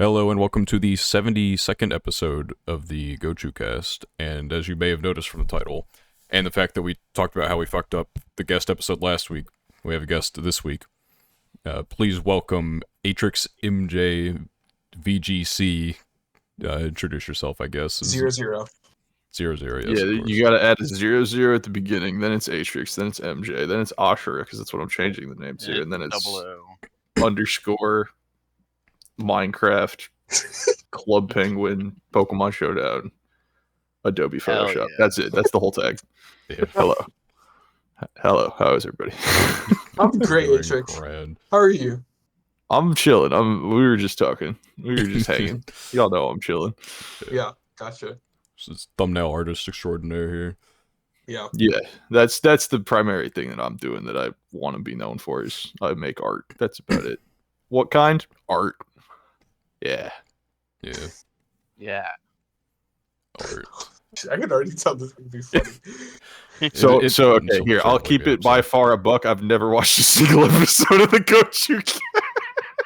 Hello and welcome to the 72nd episode of the Gochuucast. And as you may have noticed from the title, and the fact that we talked about how we fucked up the guest episode last week, we have a guest this week. Please welcome AtrixMJ VGC. Introduce yourself, I guess. 00. 00, yes. Yeah, you gotta add a 00 at the beginning, then it's Atrix, then it's MJ, then it's Ashura, because that's what I'm changing the name to, and then it's _. Minecraft, Club Penguin, Pokemon Showdown, Adobe Photoshop. Yeah. That's it. That's the whole tag. Yeah. Hello. How is everybody? I'm great, Atrix. How are you? I'm chilling. We were just talking. We were just hanging. Y'all know I'm chilling. Yeah, gotcha. This is thumbnail artist extraordinaire here. Yeah. That's the primary thing that I'm doing that I want to be known for is I make art. That's about it. What kind? Art. Yeah. Art. I can already tell this would be funny. So okay, here, I'll keep it by far a buck. I've never watched a single episode of the Gochuucast.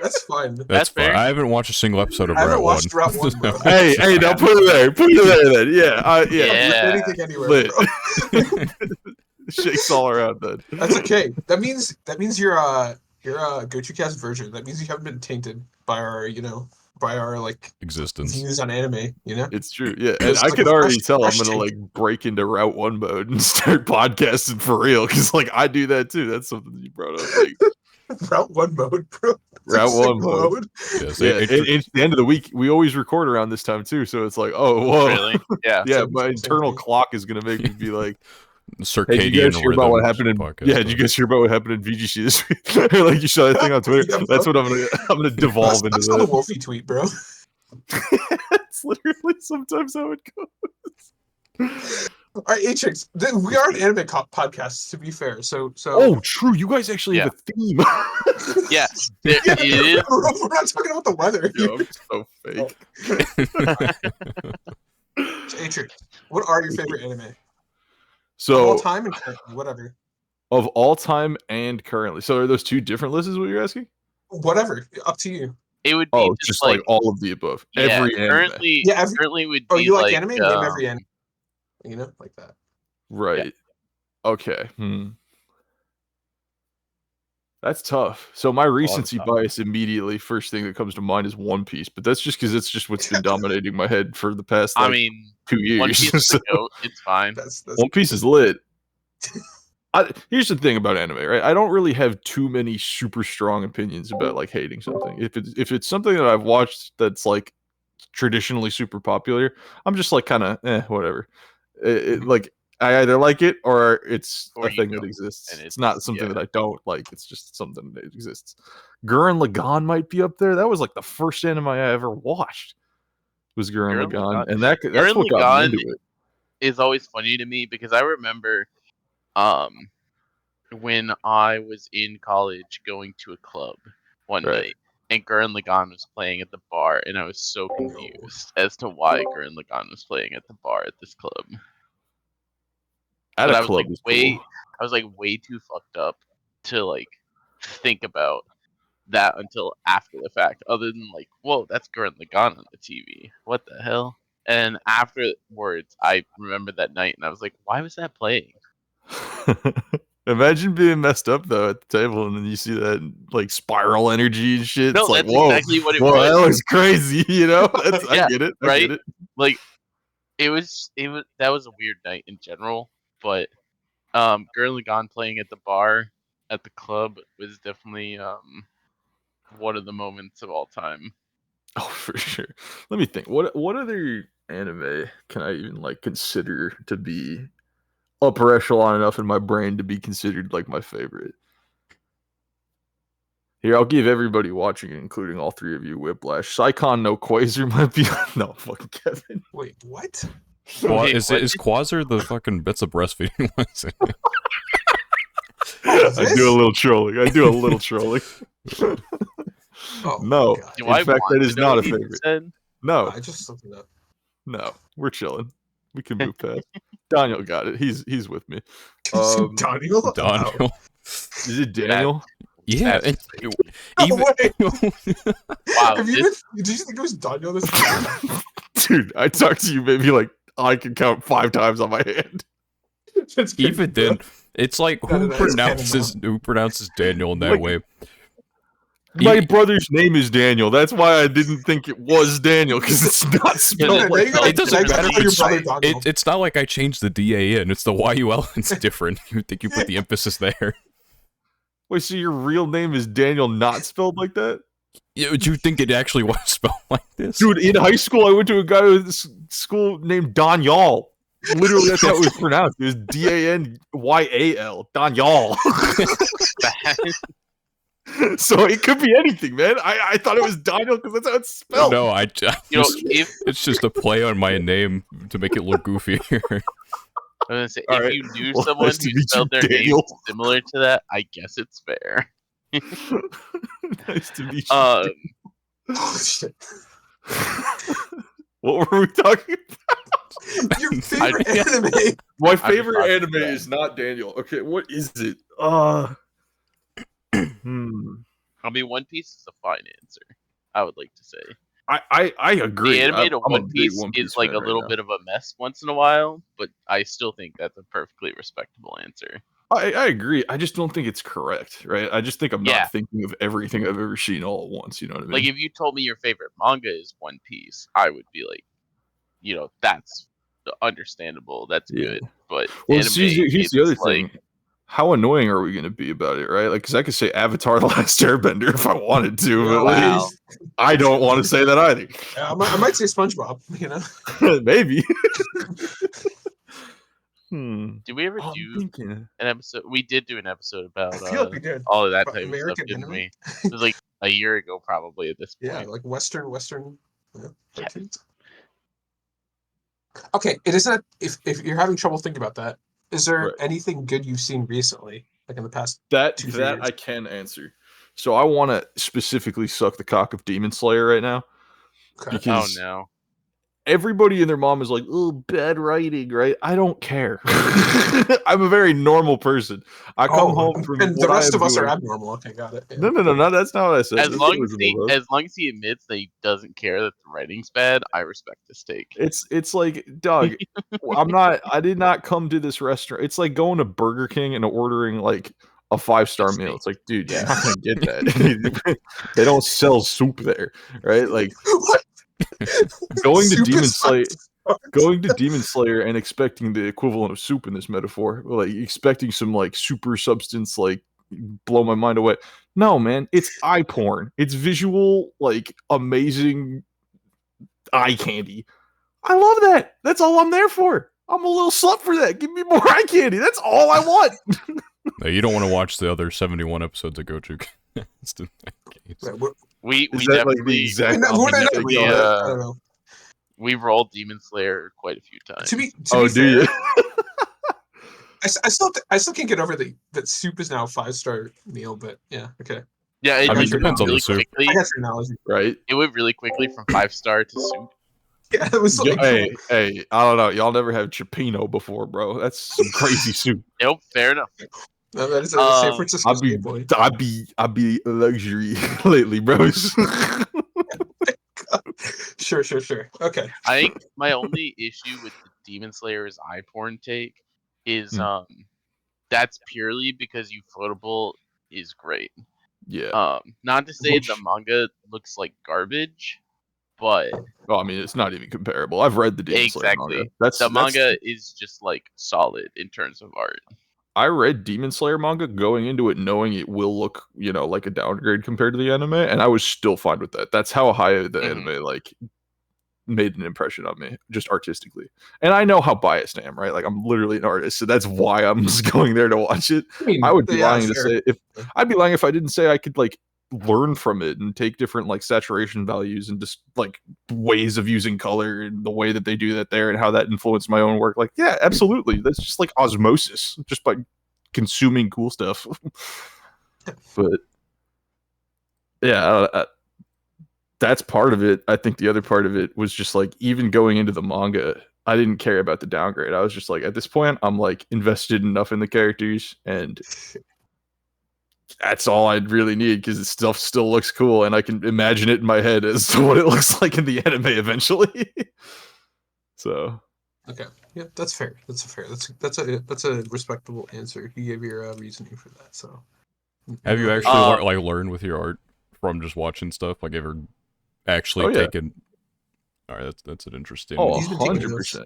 That's fine. That's fine. I haven't watched a single episode of I haven't Route watched 1. Route 1, bro. hey, now put it there. Put it there then. Yeah. Anything anywhere, Lit. bro. Shakes all around then. That's okay. That means you're a Gochuucast virgin. That means you haven't been tainted by our like Existence. views on anime, you know? It's true, yeah. And I can already tell I'm gonna like break into Route 1 mode and start podcasting for real, because like I do that too. That's something you brought up. Like, Route 1 mode, bro. Route 1 mode. Yes, Yeah, it's the end of the week. We always record around this time too, so it's like, oh, whoa. Really? Yeah. Yeah, my internal clock is gonna make me be like, circadian hey, did you guys hear about what happened in podcast, did you guys hear about what happened in VGC this week? Like you saw that thing on Twitter. Yeah, that's what I'm gonna devolve into. That's not a Wolfie tweet, bro. It's literally sometimes how it goes. All right, Atrix, we are an anime podcast, to be fair. So. Oh, true. You guys actually have a theme. Yeah. We're not talking about the weather. Yo, I'm so fake. Atrix, what are your favorite anime? So of all time and currently, whatever. Of all time and currently. So are those two different lists? Is what you're asking? Whatever, up to you. It would be just like all of the above. Yeah, every anime. Currently would be. Oh, you like like anime? Name every anime. You know, like that. Right. Yeah. Okay. That's tough. So my recency bias immediately, first thing that comes to mind is One Piece, but that's just because it's just what's been dominating my head for the past 2 years. One Piece is the goat. It's fine. That's One Piece is lit. Here's the thing about anime, right? I don't really have too many super strong opinions about like hating something. If it's something that I've watched that's like traditionally super popular, I'm just like kind of whatever. Like I either like it or it's a thing that exists. And it's not something that I don't like. It's just something that exists. Gurren Lagann might be up there. That was like the first anime I ever watched. Was Gurren Lagann, and that's what got me into it. Is always funny to me because I remember, when I was in college going to a club one night, and Gurren Lagann was playing at the bar, and I was so confused as to why Gurren Lagann was playing at the bar at this club. I was like way too fucked up to like think about that until after the fact. Other than like, whoa, that's Gurren Lagann on the TV. What the hell? And afterwards, I remember that night, and I was like, why was that playing? Imagine being messed up though at the table, and then you see that like spiral energy and shit. No, it's like, that's whoa, exactly what it was. That was crazy, you know? I get it, right? I get it. Like, it was. That was a weird night in general, but Gurren Lagann playing at the bar at the club was definitely one of the moments of all time. Oh, for sure. Let me think. What other anime can I even like consider to be upper echelon enough in my brain to be considered like my favorite? Here, I'll give everybody watching it, including all three of you, Whiplash. Saikon no Quasar might be no fucking Kevin. Wait, what? Is Quasar the fucking bits of breastfeeding ones? I do a little trolling. Oh, no, in fact, that is not a favorite. No, I just looked it up. No, we're chilling. We can move past. Daniel got it. He's with me. Daniel? Daniel. Is it Daniel? Yeah, That's and No way. Wow, Did you think it was Daniel this time? Dude, I talked to you maybe like I can count 5 times on my hand. That's crazy, even bro. then, it's like No, it's canon who pronounces Daniel in that Like, way? My E- brother's name is Daniel. That's why I didn't think it was Daniel, because it's not spelled Okay, like now you that. It doesn't now you matter call if your it's brother Daniel. it's not like I changed the DA in. It's the YUL. It's different. You think you put the emphasis there? Wait, so your real name is Daniel, not spelled like that? Do you think it actually was spelled like this? Dude, in high school, I went to a guy with school named Danyal. Literally, that's how it was pronounced. It was Danyal. Danyal. So it could be anything, man. I thought it was Daniel because that's how it's spelled. No, You know, if it's just a play on my name to make it look goofier. I'm gonna say, All if right. you knew Well, someone nice to who meet spelled you, their name Daniel. similar to that, I guess it's fair. Nice to meet you. Um, Oh, shit. What were we talking about? Your favorite anime. My just favorite talking anime about- is not Daniel. Okay, what is it? I mean, One Piece is a fine answer. I would like to say I agree. the animated I'm a One big Piece One Piece is like fan a right little now. bit of a mess once in a while, but I still think that's a perfectly respectable answer. I agree. I just don't think it's correct, right? I just think I'm Yeah. not thinking of everything I've ever seen all at once. You know what I mean? Like, if you told me your favorite manga is One Piece, I would be like, that's understandable. That's Yeah. good. But Well, anime, here's the it's other thing. How annoying are we going to be about it, right? Like, because I could say Avatar: The Last Airbender if I wanted to, but Wow. I don't want to say that either. I might say SpongeBob. You know. Maybe. Did we ever I'm do thinking. an episode? We did do an episode about I feel like we did. all of that About type of stuff, American didn't anime? we? It was like a year ago, probably at this point. Yeah, like Western cartoons. Okay, it isn't. If you're having trouble thinking about that, is there Right. anything good you've seen recently, like in the past? That 2-3 that years. I can answer. So I want to specifically suck the cock of Demon Slayer right now Okay. Oh because no! everybody and their mom is like, "Oh, bad writing," right? I don't care. I'm a very normal person. I come home from and what the rest I am of us are doing- abnormal. Okay, got it. Yeah. No, that's not what I said. As That's long reasonable, though. as he admits that he doesn't care that the writing's bad, I respect his take. It's like, dog, I did not come to this restaurant. It's like going to Burger King and ordering like a 5-star Steak. meal. It's like, dude, you're Yeah. not gonna get that. They don't sell soup there, right? Like What? going to Soup Demon is Slayer, 5 stars. going to Demon Slayer and expecting the equivalent of soup in this metaphor, like expecting some like super substance, like blow my mind away. No, man, it's eye porn. It's visual, like amazing eye candy. I love that. That's all I'm there for. I'm a little slut for that. Give me more eye candy. That's all I want. No, you don't want to watch the other 71 episodes of Gochuucast. Wait, what- We Is that like the definitely exact no, we're not- opposite? we, I uh, don't know. we rolled Demon Slayer quite a few times. To be Oh, do fair, you? I still can't get over that soup is now a 5-star meal, but yeah, okay. Yeah, it I mean, went depends on the really soup. quickly. I got your analogy. Right? It went really quickly from 5-star to soup. Yeah, it was like Hey, I don't know. Y'all never had Chipino before, bro. That's some crazy soup. Nope, fair enough. no, that is a San Francisco I'd be, state boy. I'd be luxury lately, bros. Sure. Okay. I think my only issue with the Demon Slayer's eye porn take is that's purely because Ufotable is great. Yeah. Not to say Which- the manga looks like garbage, but Oh, I mean, it's not even comparable. I've read the Demon Slayer exactly. manga. The manga is just like solid in terms of art. I read Demon Slayer manga going into it knowing it will look, like a downgrade compared to the anime, and I was still fine with that. That's how high the anime like made an impression on me, just artistically. And I know how biased I am, right? Like I'm literally an artist, so that's why I'm just going there to watch it. I would be lying to say I'd be lying if I didn't say I could like learn from it and take different like saturation values and just like ways of using color and the way that they do that there and how that influenced my own work. Like, yeah, absolutely. That's just like osmosis, just by consuming cool stuff. But yeah, that's part of it. I think the other part of it was just like even going into the manga, I didn't care about the downgrade. I was just like, at this point, I'm like invested enough in the characters, and that's all I'd really need because the stuff still looks cool and I can imagine it in my head as to what it looks like in the anime eventually. So Okay. Yeah, that's fair. That's a respectable answer. You gave your reasoning for that. So. Have you No actually hate. Um, learned with your art from just watching stuff? Like, ever actually Oh, yeah. taken? All right, that's an interesting. oh, He's been taking notes. 100%.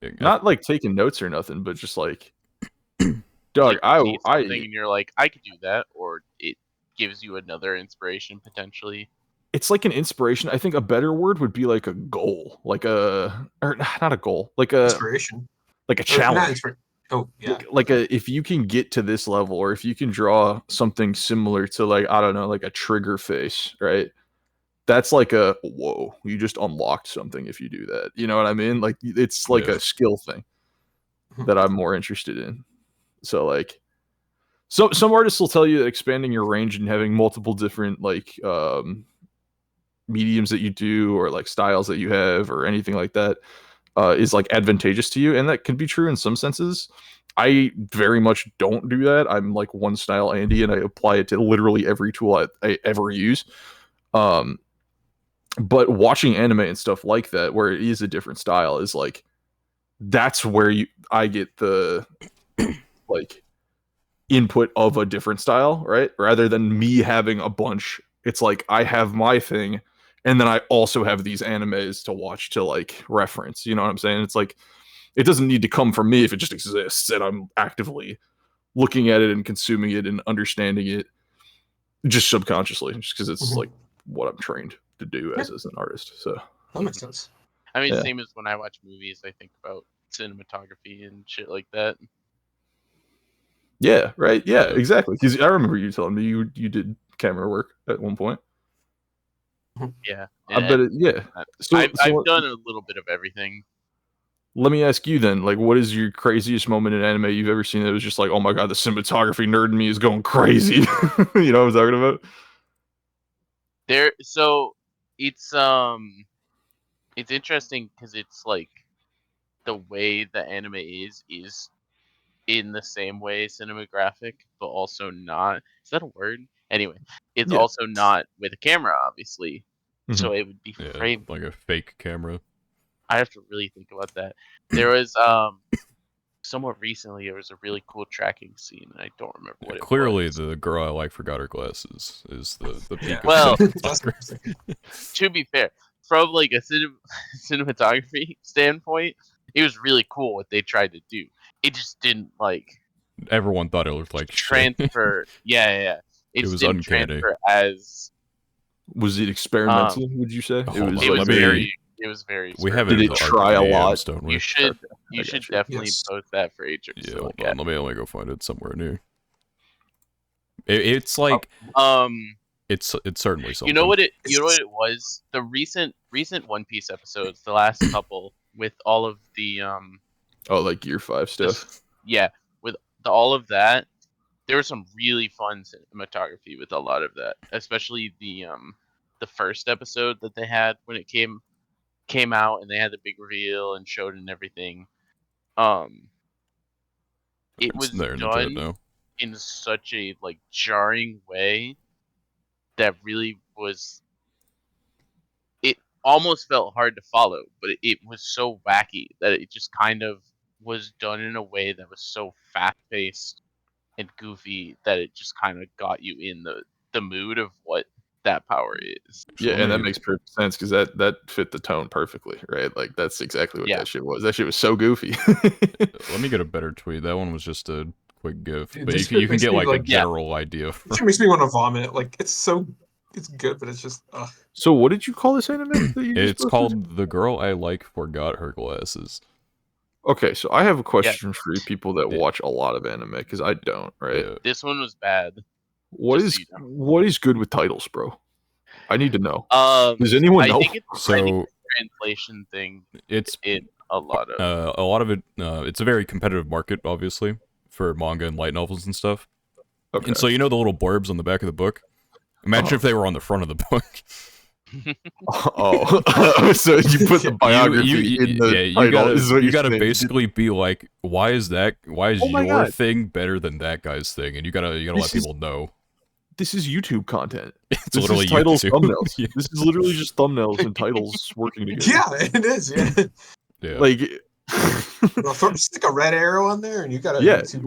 thing. Not like taking notes or nothing, but just like, dog, like you see I something and you're like, I could do that, or it gives you another inspiration potentially. it's like an inspiration. I think a better word would be like a goal, like or not a goal, like a Inspiration. Or not challenge. inspiration. Oh yeah. Like if you can get to this level, or if you can draw something similar to like I don't know, like a trigger face, right? That's like a whoa, you just unlocked something if you do that. You know what I mean? Like it's like Yeah. a skill thing Mhm. that I'm more interested in. So like some artists will tell you that expanding your range and having multiple different like mediums that you do or like styles that you have or anything like that is like advantageous to you, and that can be true in some senses. I very much don't do that. I'm like one style Andy, and I apply it to literally every tool I ever use. Um, but watching anime and stuff like that, where it is a different style, is like that's where I get the like input of a different style, right? Rather than me having a bunch. It's like I have my thing, and then I also have these animes to watch to like reference. You know what I'm saying? It's like it doesn't need to come from me if it just exists and I'm actively looking at it and consuming it and understanding it just subconsciously, just because it's Mhm. like what I'm trained to do as an artist. So That makes sense. I mean, Yeah. same as when I watch movies, I think about cinematography and shit like that. yeah, right, yeah, Yeah. exactly. Because I remember you telling me you did camera work at one point. Yeah, I bet it. Yeah. So I've done a little bit of everything. let me ask you then, like, what is your craziest moment in anime you've ever seen that was just like, oh my god, the cinematography nerd in me is going crazy? You know what I'm talking about? So it's interesting because it's like the way the anime is in the same way cinematographic, but also not. Is that a word? Anyway, it's Yeah. also not with a camera, obviously. So it would be Yeah, framed. like a fake camera. I have to really think about that. There was somewhat recently there was a really cool tracking scene, and I don't remember what it Clearly, was. the girl I like forgot her glasses. Is the peak Yeah. of Well, That's cinematography. To be fair, from like a cinematography standpoint, it was really cool what they tried to do. It just didn't like Everyone thought it looked like shit. transfer. Yeah. It just was didn't uncanny. transfer as. Was it experimental? Would you say Hold on, It was let me- very. It was very. We have it Did in it the try a lot? RPMs, don't we? You should. Okay, I You should got you. definitely Yes. post that for Atrix Yeah, to hold look on. at. Let me go find it somewhere new. It's like it's certainly something. You know what it was? The recent One Piece episodes, the last couple with all of the Oh, like Gear 5 stuff. with all of that, there was some really fun cinematography with a lot of that, especially the first episode that they had when it came out and they had the big reveal and showed it and everything. It It's was there in the chat done now. in such a like jarring way that really was. It almost felt hard to follow, but it was so wacky that it just kind of was done in a way that was so fast paced and goofy that it just kind of got you in the mood of what that power is. Yeah, Let and that me- makes perfect sense because that fit the tone perfectly, right? Like that's exactly what Yeah. that shit was. That shit was so goofy. Let me get a better tweet. That one was just a quick GIF, Dude, but this you can makes get me, like a like- Yeah. general idea. It just makes me want to vomit. Like it's good, but it's just. So what did you call this anime that you just It's posted? called "The Girl I Like Forgot Her Glasses." Okay, so I have a question for you people that Yeah. watch a lot of anime because I don't, right? Yeah. This one was bad. What Just is so you know. what is good with titles, bro? I need to know. Um, Does anyone I know? think it's a So translation thing it's in a lot of. a lot of it. It's a very competitive market, obviously, for manga and light novels and stuff. Okay. And so you know the little blurbs on the back of the book. Imagine Uh-huh. if they were on the front of the book. Oh, so you put the biography in the yeah, title? Is what you you're gotta saying. basically be like, why is Oh my your God. thing better than that guy's thing? And you gotta let This is- people know. this is YouTube content. It's This literally is titles, YouTube. thumbnails. Yeah. This is literally just thumbnails and titles working together. Yeah, it is. Yeah. Yeah. Like, Well, stick a red arrow on there, and you got a yeah. YouTube.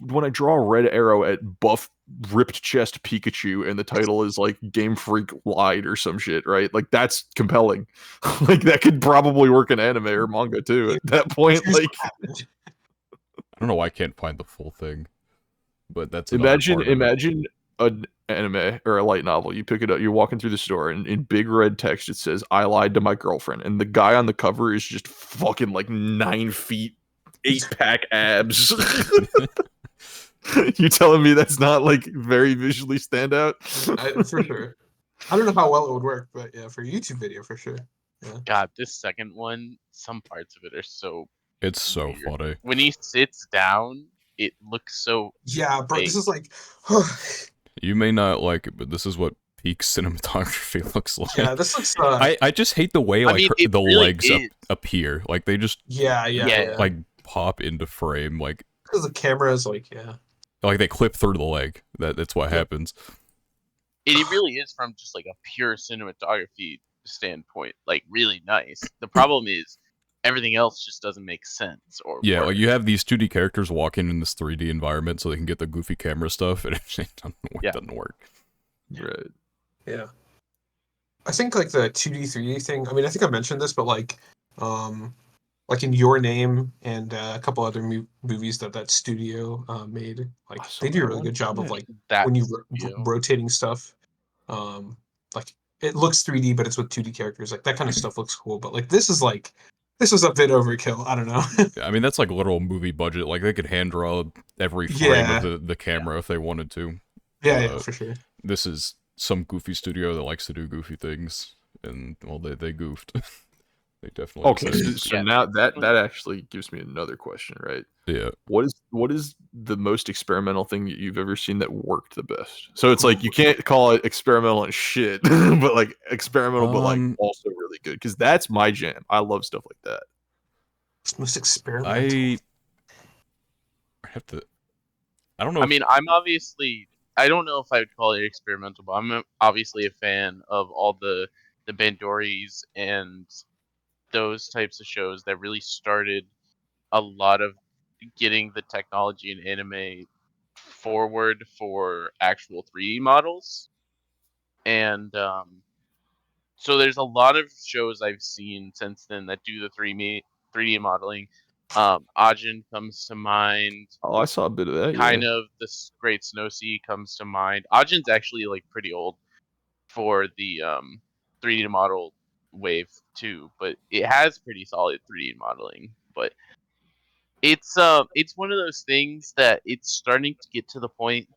When I draw a red arrow at buff ripped chest Pikachu, and the title is like Game Freak lied or some shit, right? Like that's compelling. Like that could probably work in anime or manga too. At that point, Here's like what happened. I don't know why I can't find the full thing, but that's another part of it. imagine an anime or a light novel. You pick it up, you're walking through the store, and in big red text it says, "I lied to my girlfriend," and the guy on the cover is just fucking like 9 feet, 8-pack abs. You telling me that's not like very visually stand out? For sure. I don't know how well it would work, but yeah, for a YouTube video for sure. God, this second one, some parts of it are so It's so weird. funny. When he sits down, it looks so Yeah, bro, this fake. is like, You may not like it, but this is what peak cinematography looks like. yeah, this looks. I just hate the way I like mean, it the really legs is. appear. Like they just Yeah. like pop into frame. Like Because the camera is like, they clip through the leg. That's what happens. It really is from just like a pure cinematography standpoint, like really nice. The problem is everything else just doesn't make sense. Or Yeah, work. like you have these 2D characters walking in this 3D environment so they can get the goofy camera stuff, and it doesn't work. Right. yeah. I think like the 2D 3D thing. I mean, I think I mentioned this, but like in Your Name and a couple other movies that studio made, like saw they do a that really one. good job of Yeah. like that when you studio. rotating stuff. Like it looks 3D, but it's with 2D characters. Like that kind of stuff looks cool. But like this is a bit overkill. I don't know. I mean, that's like literal movie budget. Like they could hand draw every frame Yeah. of the camera if they wanted to. Yeah, for sure. This is some goofy studio that likes to do goofy things, and well, they goofed. They definitely. Okay, decided so Yeah. now that actually gives me another question, right? yeah. What is the most experimental thing that you've ever seen that worked the best? So it's like you can't call it experimental and shit, but like experimental, but like also really good, because that's my jam. I love stuff like that. It's most experimental. I have to. I don't know. I mean, I'm obviously. I don't know if I would call it experimental, but I'm obviously a fan of all the Bandoris and those types of shows that really started a lot of getting the technology in anime forward for actual 3D models. And so there's a lot of shows I've seen since then that do the 3D modeling. Ajin comes to mind. Oh, I saw a bit of that. Kind Yeah. of the Great Snow Sea comes to mind. Ajin's actually like pretty old for the 3D model wave too, but it has pretty solid 3D modeling. But it's one of those things that it's starting to get to the point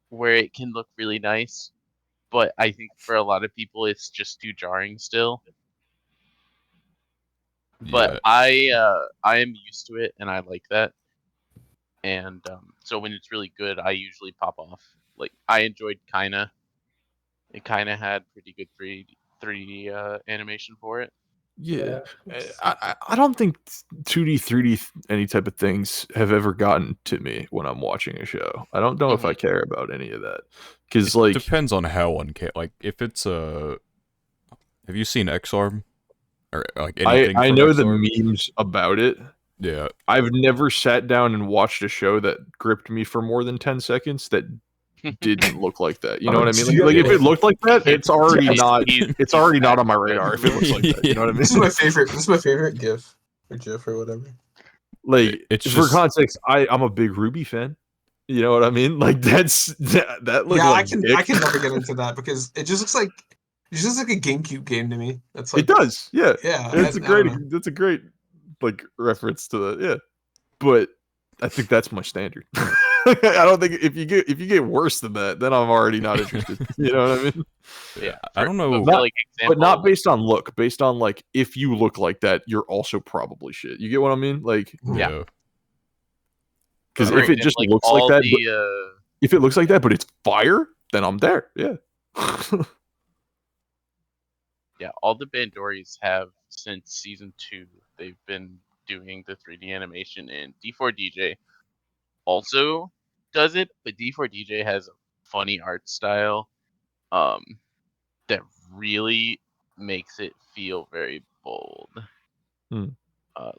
where it can look really nice, but I think for a lot of people it's just too jarring still. But Yeah. I am used to it and I like that. And so when it's really good, I usually pop off. Like I enjoyed Kinda. It kind of had pretty good 3D animation for it. Yeah. I don't think 2D, 3D, any type of things have ever gotten to me when I'm watching a show. I don't know if I care about any of that, because like depends on how like if it's a. Have you seen X-Arm? Or like anything? I from know the X-Arm? memes about it. Yeah. I've never sat down and watched a show that gripped me for more than 10 seconds that didn't look like that. You know what I mean? Like if it looked like that, it's already Yeah, not he's- it's already not on my radar if it looks like that. You know what I mean? This is my favorite. This is my favorite GIF or GIF or whatever. Like It's for just- context, I'm a big Ruby fan. You know what I mean? Like that looks Yeah, like I can never get into that because it just looks like a GameCube game to me. That's like it does. Yeah. Yeah, It's I don't know. that's a great like reference to the yeah. But I think that's my standard. I don't think if you get worse than that, then I'm already not interested. You know what I mean? Yeah, I don't know. for, like, But not example, based on look, based on like if you look like that, you're also probably shit. You get what I mean? Like Yeah. because for if it just example, looks like all that, the, if it looks like that, but it's fire, then I'm there. Yeah. yeah, all the Bandoris have since season 2. They've been doing the 3D animation, and D4DJ also does it, but D4DJ has a funny art style that really makes it feel very bold. Hmm.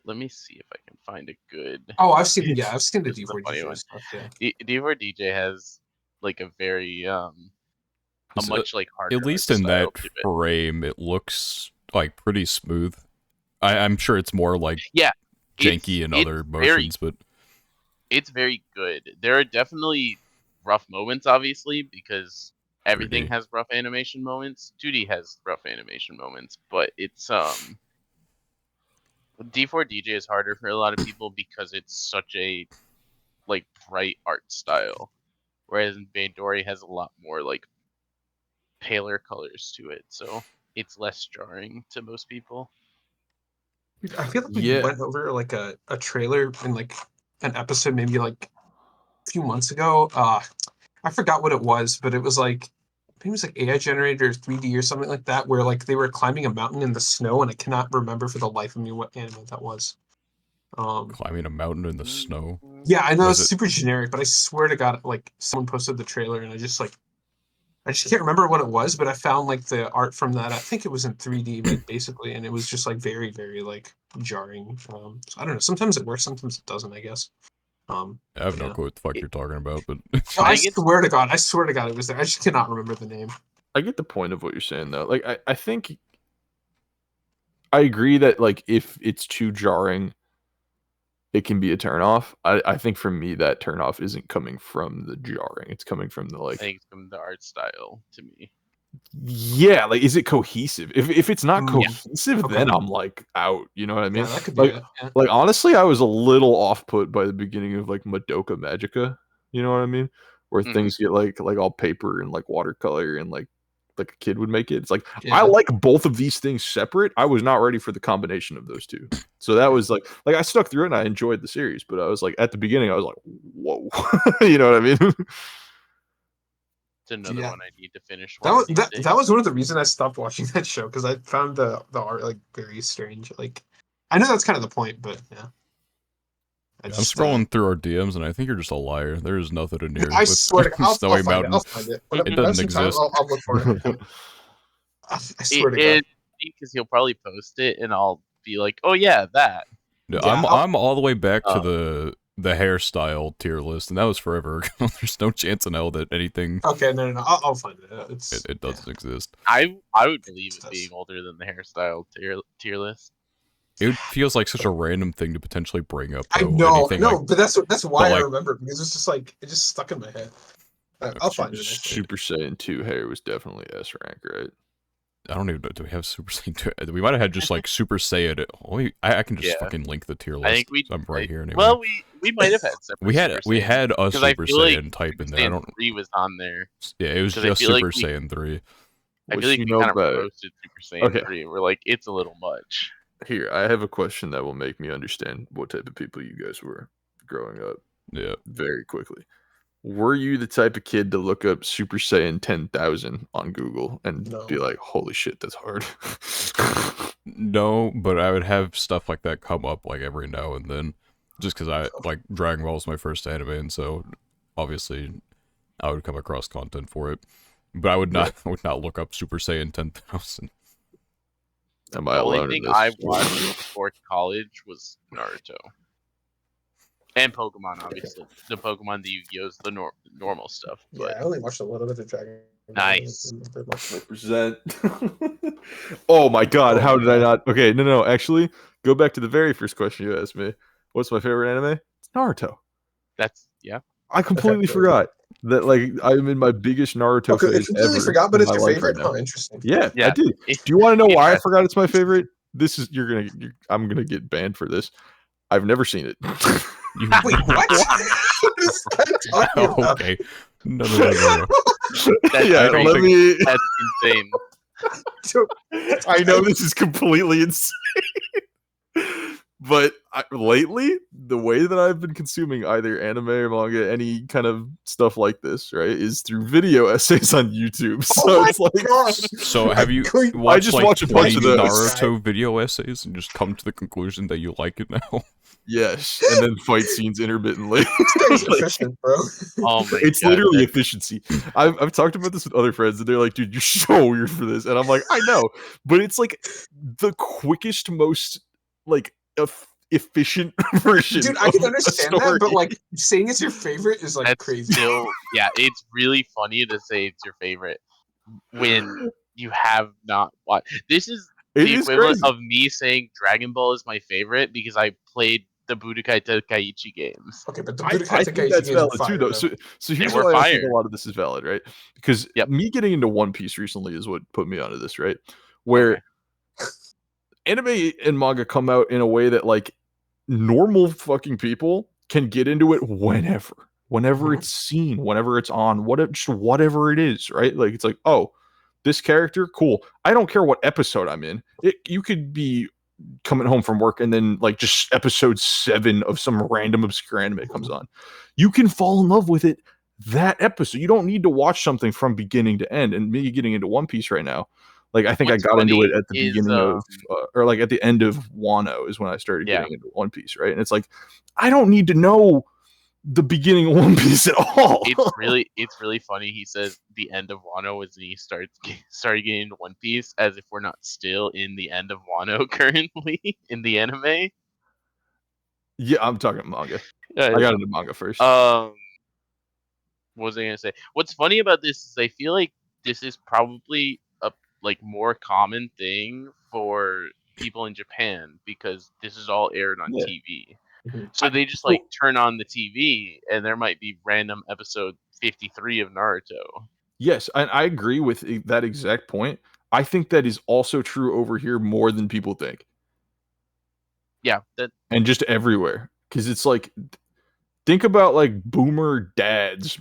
Let me see if I can find a good. Oh, I've seen the This is a funny D4DJ one. stuff. Yeah. D4DJ has like a very a It's, much like harder at art least in style that to it. frame, it looks like pretty smooth. I'm sure it's more like Yeah, janky in other motions, but it's very good. There are definitely rough moments, obviously, because everything 3D. has rough animation moments. 2D has rough animation moments, but it's D4DJ is harder for a lot of people because it's such a like bright art style, whereas Bandori has a lot more like paler colors to it, so it's less jarring to most people. I feel like we Yeah. went over like a trailer in like an episode maybe like a few months ago. I forgot what it was, but it was like I think it was like AI generated or 3D or something like that, where like they were climbing a mountain in the snow, and I cannot remember for the life of me what anime that was. Climbing a mountain in the snow. Yeah, I know Was it's it- super generic, but I swear to God, like someone posted the trailer, and I just can't remember what it was, but I found like the art from that. I think it was in 3D, like basically, and it was just like very, very like jarring. So I don't know. Sometimes it works, sometimes it doesn't. I guess. I have no Yeah. clue what the fuck It- you're talking about, but No, I I think it's- swear to God, it was there. I just cannot remember the name. I get the point of what you're saying though. Like I think I agree that like if it's too jarring, it can be a turnoff. I think for me that turnoff isn't coming from the jarring. It's coming from the I like think it's from the art style to me. yeah, like is it cohesive? If it's not Mm, cohesive, okay. then I'm like out. You know what I mean? Yeah, that could be Like it. Yeah. like honestly, I was a little off put by the beginning of like Madoka Magica. You know what I mean? Where Mhm. things get like all paper and like watercolor and like a kid would make it. It's like I Yeah. like both of these things separate. I was not ready for the combination of those two. So that was like I stuck through it and I enjoyed the series, but I was like at the beginning I was like, whoa. You know what I mean? It's another Yeah. one I need to finish. That One was of these that, days. that was one of the reasons I stopped watching that show, because I found the art like very strange. Like I know that's kind of the point, but yeah. I'm scrolling through our DMs and I think you're just a liar. There's nothing in here I with swear to God, I'll Snowy find it. Mountain. I'll find it. When It I have doesn't some time, exist. I'll look for it. I swear to God. Because he'll probably post it and I'll be like, oh yeah, that. No, Yeah, I'm all the way back to Oh. the hairstyle tier list, and that was forever ago. There's no chance in hell that anything Okay, no. I'll find it. It's it doesn't exist. I would believe it being older than the hairstyle tier list. It feels like such a random thing to potentially bring up. I Though. know, Anything no, like, but that's why I like- remember it, because it's just like it just stuck in my head. I'll find it. Super Saiyan 2 hair was definitely S rank, right? I don't even know. Do we have Super Saiyan 2? We might have had just like Super Saiyan. I can just Yeah. fucking link the tier list. I think we. I'm right here anyway. Well, we might have had separate. we had Super we Saiyans, had a because I Super feel like Saiyan type in Super there. I Saiyan don't. 3 was on there. Yeah, it was 'Cause I just feel like Super we- Saiyan 3. I What feel like you we know kind of about roasted Super Saiyan Okay. 3. We're like, it's a little much. Here, I have a question that will make me understand what type of people you guys were growing up Yeah. very quickly. Were you the type of kid to look up Super Saiyan 10,000 on Google and No. be like, holy shit, that's hard? No, but I would have stuff like that come up like every now and then, just because I like Dragon Ball was my first anime, and so obviously I would come across content for it. But I would not I would not look up Super Saiyan 10,000. Am The I only alone in thing this? I watched before college was Naruto. And Pokemon, obviously. The Pokemon, the Yu-Gi-Ohs, the normal stuff. Yeah, But I only watched a little bit of Dragon Ball. Nice. Represent. Oh my god, how did I not? Okay, no, actually, go back to the very first question you asked me. What's my favorite anime? It's Naruto. that's, yeah. I completely Okay. forgot that, like, I'm in my biggest Naruto Okay, I phase completely ever forgot, but in it's my your life favorite. right now. Oh, interesting. Yeah, I Yeah. did. It- Do you want to know why I Interesting. forgot it's my favorite? This is I'm gonna get banned for this. I've never seen it. You Wait, what? What is that talking Oh, about? okay. No. That's yeah, crazy. let me. That's insane. I know this is completely insane. But lately, the way that I've been consuming either anime or manga, any kind of stuff like this, right, is through video essays on YouTube. So it's like, God. So have you I watched just like watch a 20 bunch of those. Naruto video essays and just come to the conclusion that you like it now? yes, and then fight scenes intermittently. It's Like, efficient, bro. Oh my it's god. literally efficiency. I've talked about this with other friends, and they're like, "Dude, you're so weird for this," and I'm like, "I know," but it's like the quickest, most like efficient version. Dude, I can of a understand that, but story. like saying it's your favorite is like That's crazy. still, yeah, it's really funny to say it's your favorite when you have not watched. This is It the is equivalent crazy. of me saying Dragon Ball is my favorite because I played the Budokai Tenkaichi games. Okay, but the I Budokai think Tenkaichi that's games are valid too, fire, though. though. So here's were why I think a fire. lot of this is valid, right? Because Yep. me getting into One Piece recently is what put me onto this, right? Where Okay. anime and manga come out in a way that like normal fucking people can get into it whenever Mhm. it's seen, whenever it's on, just whatever it is, right? Like it's like, oh, this character, cool. I don't care what episode I'm in. You could be coming home from work and then like just episode 7 of some random obscure anime comes on. You can fall in love with it that episode. You don't need to watch something from beginning to end. And me getting into One Piece right now, like I think What's I got into it funny at the is, beginning of or like at the end of Wano is when I started Yeah. getting into One Piece, right? And it's like I don't need to know the beginning of One Piece at all. it's really funny. He says the end of Wano was when he started getting into One Piece, as if we're not still in the end of Wano currently in the anime. Yeah, I'm talking manga. I got into manga first. What was I gonna say? What's funny about this is I feel like this is probably a like more common thing for people in Japan because this is all aired on Yeah. TV. Mhm. So they just like turn on the TV and there might be random episode 53 of Naruto. Yes, and I agree with that exact point. I think that is also true over here more than people think. Yeah, that And just everywhere. Because it's like, think about like boomer dads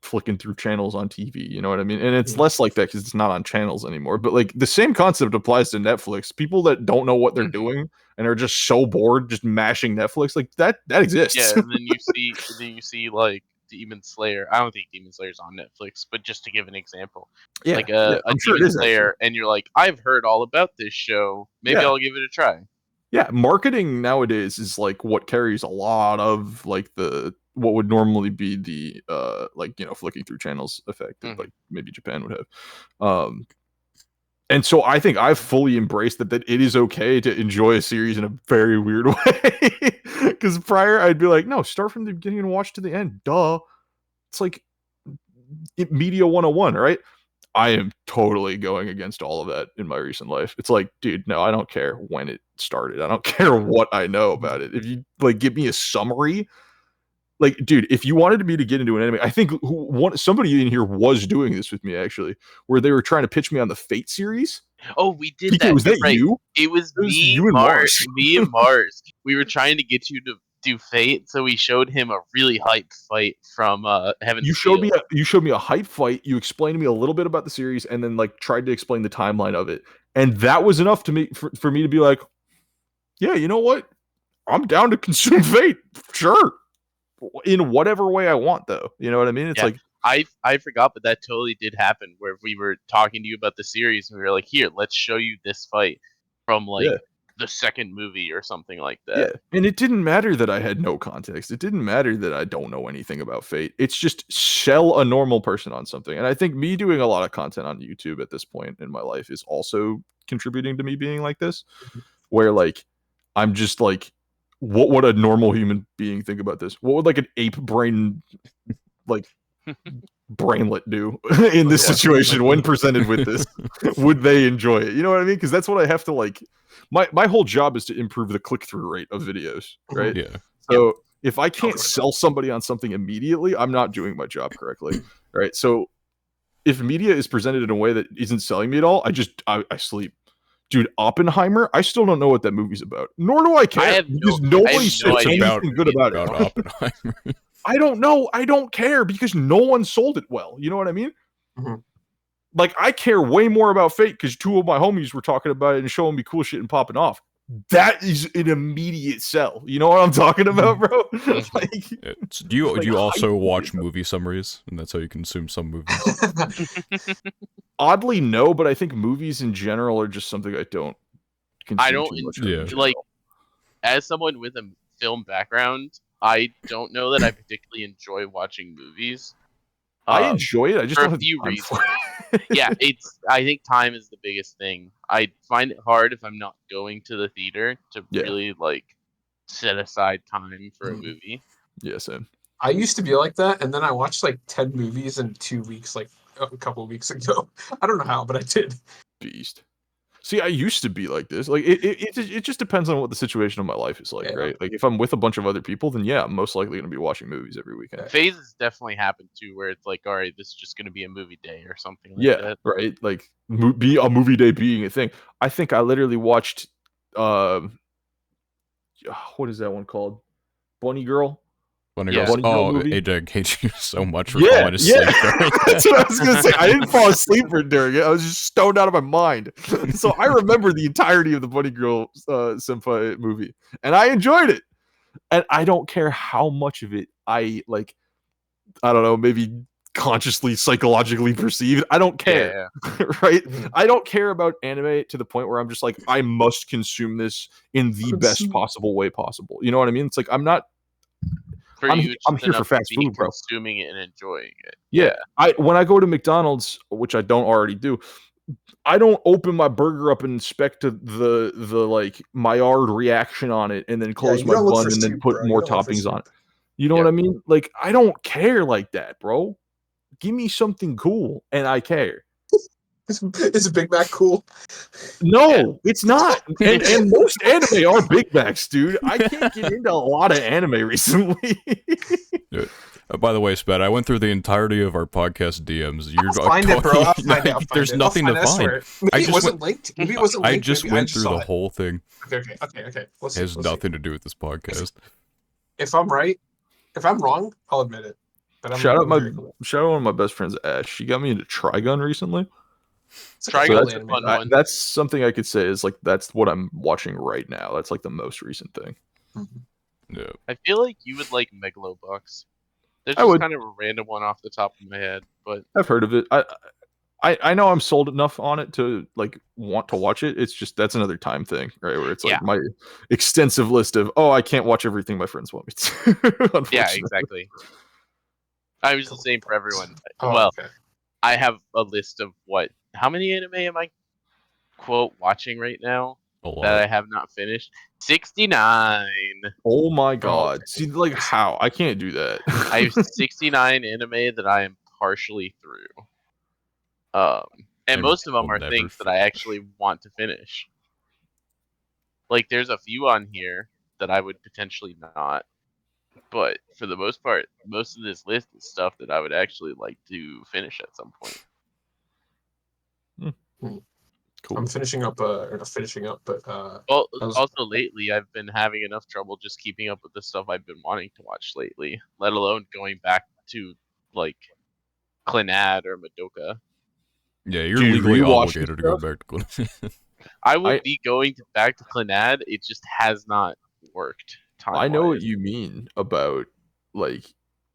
flicking through channels on TV. You know what I mean? And it's Yeah. less like that because it's not on channels anymore. But like the same concept applies to Netflix. People that don't know what they're doing and are just so bored just mashing Netflix, like that exists. yeah, and then you see like Demon Slayer. I don't think Demon Slayer's on Netflix, but just to give an example, yeah, like yeah, a I'm sure it Demon is, Slayer, and you're like, I've heard all about this show. Maybe Yeah. I'll give it a try. Yeah, marketing nowadays is like what carries a lot of like what would normally be the like, you know, flicking through channels effect that Mhm. like maybe Japan would have. And so I think I've fully embraced that it is okay to enjoy a series in a very weird way. Because prior I'd be like, no, start from the beginning and watch to the end. Duh. It's like media 101, right? I am totally going against all of that in my recent life. It's like, dude, no, I don't care when it started. I don't care what I know about it. If you like give me a summary, like, dude, if you wanted me to get into an anime, I think somebody in here was doing this with me actually, where they were trying to pitch me on the Fate series. Oh, we did PK, that. was that Right. you? It was me, you and Mars. me and Mars. We were trying to get you to do Fate, so we showed him a really hyped fight from Heaven's You showed Feel. me a hype fight. You explained to me a little bit about the series, and then like tried to explain the timeline of it, and that was enough to me for me to be like, yeah, you know what? I'm down to consume Fate, sure, in whatever way I want, though. You know what I mean? It's Yeah. like I forgot, but that totally did happen. Where we were talking to you about the series, and we were like, "Here, let's show you this fight from like Yeah. the second movie or something like that." yeah, and it didn't matter that I had no context. It didn't matter that I don't know anything about Fate. It's just sell a normal person on something, and I think me doing a lot of content on YouTube at this point in my life is also contributing to me being like this, where like I'm just like, what would a normal human being think about this? What would like an ape brain like brainlet do in this Yeah. situation when presented with this? Would they enjoy it? You know what I mean? Because that's what I have to like. My whole job is to improve the click-through rate of videos, right? Yeah. So if I can't sell somebody on something immediately, I'm not doing my job correctly, right? So if media is presented in a way that isn't selling me at all, I sleep. Dude, Oppenheimer, I still don't know what that movie's about. Nor do I care. Because nobody said anything good about it. Oppenheimer. I don't know. I don't care because no one sold it well. You know what I mean? Mhm. Like, I care way more about Fate because two of my homies were talking about it and showing me cool shit and popping off. that is an immediate sell. You know what I'm talking about, bro? Like, Do you like, also watch hyper- movie summaries, and that's how you consume some movies? oddly, no, but I think movies in general are just something I don't consume don't too much. Yeah. Of in like general. as someone with a film background, I don't know that I particularly enjoy watching movies. I enjoy it. I just for don't a have few time reasons. for it. Yeah, I think time is the biggest thing. I find it hard if I'm not going to the theater to Yeah. really like set aside time for a Mhm. movie. Yeah, same. I used to be like that, and then I watched like 10 movies in 2 weeks, like a couple of weeks ago. I don't know how, but I did. Beast. See, I used to be like this. Like it just depends on what the situation of my life is like, Yeah. right? Like if I'm with a bunch of other people, then yeah, I'm most likely gonna be watching movies every weekend. Phases definitely happen too, where it's like, all right, this is just going to be a movie day or something like Yeah, that. right. Like be a movie day being a thing. I think I literally watched what is that one called? Bunny Girl. Bunny Yeah. Girls. Bunny Girl Oh, movie? AJ, I hate you so much for Yeah, falling asleep during That's what I was gonna say. I didn't fall asleep during it. I was just stoned out of my mind. So I remember the entirety of the Bunny Girl Senpai movie, and I enjoyed it. And I don't care how much of it I like. I don't know, maybe consciously, psychologically perceived. I don't care, right? Mhm. I don't care about anime to the point where I'm just like, I must consume this in the best Consume. possible way possible. You know what I mean? It's like I'm not. For I'm- you, it's I'm just here for enough to fast be food, bro. consuming it and enjoying it. Yeah. When I go to McDonald's, which I don't already do, I don't open my burger up and inspect the like Maillard reaction on it and then close you my don't look bun for and then soup, put bro. You more don't look for toppings on it. soup. You know Yeah. what I mean? Like I don't care like that, bro. Give me something cool and I care. Is a Big Mac cool? No, it's not. And most anime are Big Macs, dude. I can't get into a lot of anime recently. By the way, Spat, I went through the entirety of our podcast DMs. You're I'll find it, bro. I'll find it. I'll find There's it. nothing I'll to find it, I find. swear. Maybe it wasn't linked. Maybe it wasn't I linked. just Maybe went through saw the it. whole thing. Okay. Let's It has see. nothing to do with this podcast. If I'm right, if I'm wrong, I'll admit it. But I'm shout out very cool. one of my best friends, Ash. She got me into Trigun recently. It's like Trigun's a a cool fun anime. one. That's something I could say is like that's what I'm watching right now. That's like the most recent thing. Mhm. Yeah. I feel like you would like Megalobox. There's I just would. kind of a random one off the top of my head, but I've heard of it. I know I'm sold enough on it to like want to watch it. It's just that's another time thing, right? Where it's like Yeah. my extensive list of I can't watch everything my friends want me to. yeah, Unfortunately. exactly. I was the same for everyone. Oh, Well, okay. I have a list of how many anime am I quote watching right now A lot. that I have not finished? 69. Oh my god. okay. See, like how? I can't do that. I have 69 anime that I am partially through. And most of them will are never things that I actually want to finish. Like there's a few on here that I would potentially not, but for the most part, most of this list is stuff that I would actually like to finish at some point. Cool. I'm finishing up, or not finishing up, but Well, I was- also lately I've been having enough trouble just keeping up with the stuff I've been wanting to watch lately, let alone going back to like Clannad or Madoka. Yeah, you're Do you legally rewatch obligated this to go back to Glen. I will I- be going back to Clannad. It just has not worked. I know what time-wise. you mean about like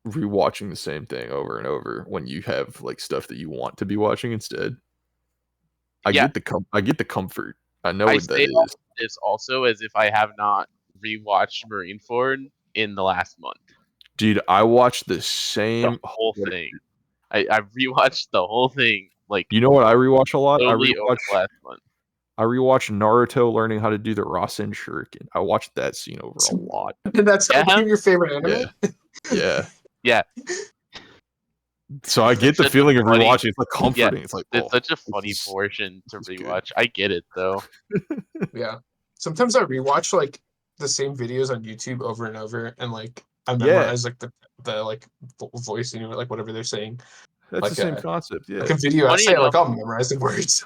rewatching the same thing over and over when you have like stuff that you want to be watching instead. I Yeah. get the comfort. I know I what that say all is. this also as if I have not rewatched Marineford in the last month. Dude, I watched the The same whole what- thing. I rewatched the whole thing like You know what I rewatch a lot? totally over the last month. I rewatch Naruto learning how to do the Rasen Shuriken. I watched that scene over a lot. and that's Yeah. your favorite anime. Yeah. Yeah, So I get the Such a feeling of funny- rewatching. It's like comforting. It's like it's such a funny is- portion to this is good. rewatch. I get it though. Yeah. Sometimes I rewatch like the same videos on YouTube over and over, and like I Yeah. memorize like the like voicing or like whatever they're saying. that's like the same a- concept. Yeah. Like a video Funny essay, like enough- I'll memorize the words.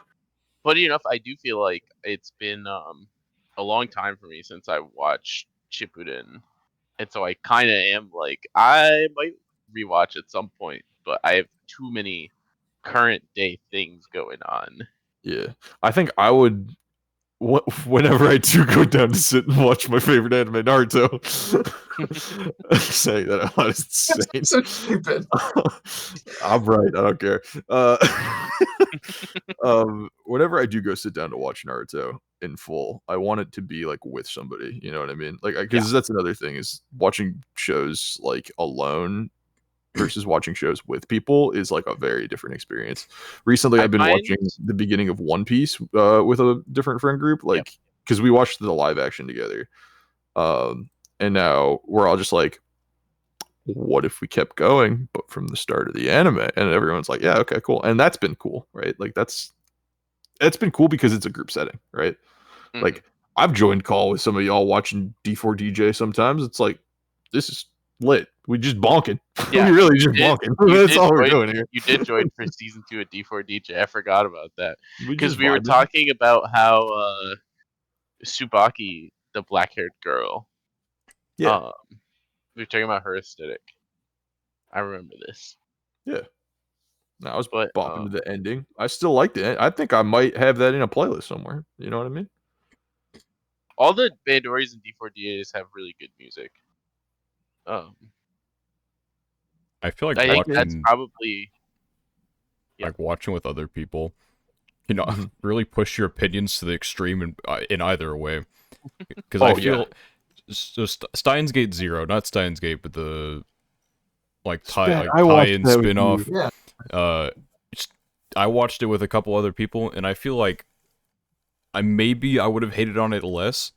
Funny enough, I do feel like it's been a long time for me since I watched Shippuden, and so I kind of am like I might rewatch at some point, but I have too many current day things going on. Yeah. I think I would whenever I do go down to sit and watch my favorite anime, Naruto, saying that out loud is insane. So stupid. I'm right. I don't care. Whenever I do go sit down to watch Naruto in full, I want it to be like with somebody. You know what I mean? Like, because that's another thing is watching shows like alone versus watching shows with people is like a very different experience. Recently, I've been watching the beginning of One Piece with a different friend group, like because we watched the live action together, and now we're all just like, what if we kept going, but from the start of the anime? And everyone's like, yeah, okay, cool, and that's been cool, right? Like that's been cool because it's a group setting, right? Mhm. Like I've joined call with some of y'all watching D4DJ sometimes. It's like this is lit. We just bonking. Yeah, we really just bonking. That's all we're doing here. You did join for season 2 of D4DJ. I forgot about that because just we were vibing. talking about how Tsubaki, the black-haired girl, Yeah. we were talking about her aesthetic. I remember this. Yeah. No, I was But, bopping to the ending. I still liked it. I think I might have that in a playlist somewhere. You know what I mean? All the Bandoris and D4DAs have really good music. I feel like I think that's watching probably like watching with other people, you know, Mhm. really push your opinions to the extreme in either way. Because Oh, I feel so Steins Gate Zero, not Steins Gate, but the like I watched tie-in that with spin-off. you. Yeah. I watched it with a couple other people, and I feel like I would have hated on it less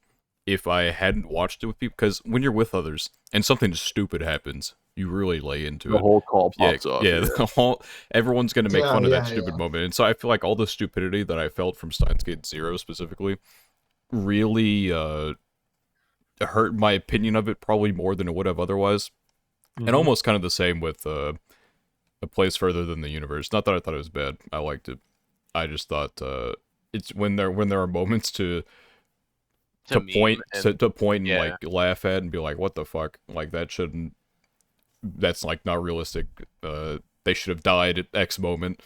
if I hadn't watched it with people. Because when you're with others and something stupid happens, you really lay into the it. whole call pops off. Yeah, everyone's gonna make fun of that Yeah, stupid yeah. moment, and so I feel like all the stupidity that I felt from Steins Gate Zero specifically really hurt my opinion of it probably more than it would have otherwise. Mhm. And almost kind of the same with A Place Further Than the Universe. Not that I thought it was bad. I liked it. I just thought it's when there are moments to point and like laugh at and be like, what the fuck? Like that shouldn't. That's like not realistic. They should have died at X moment.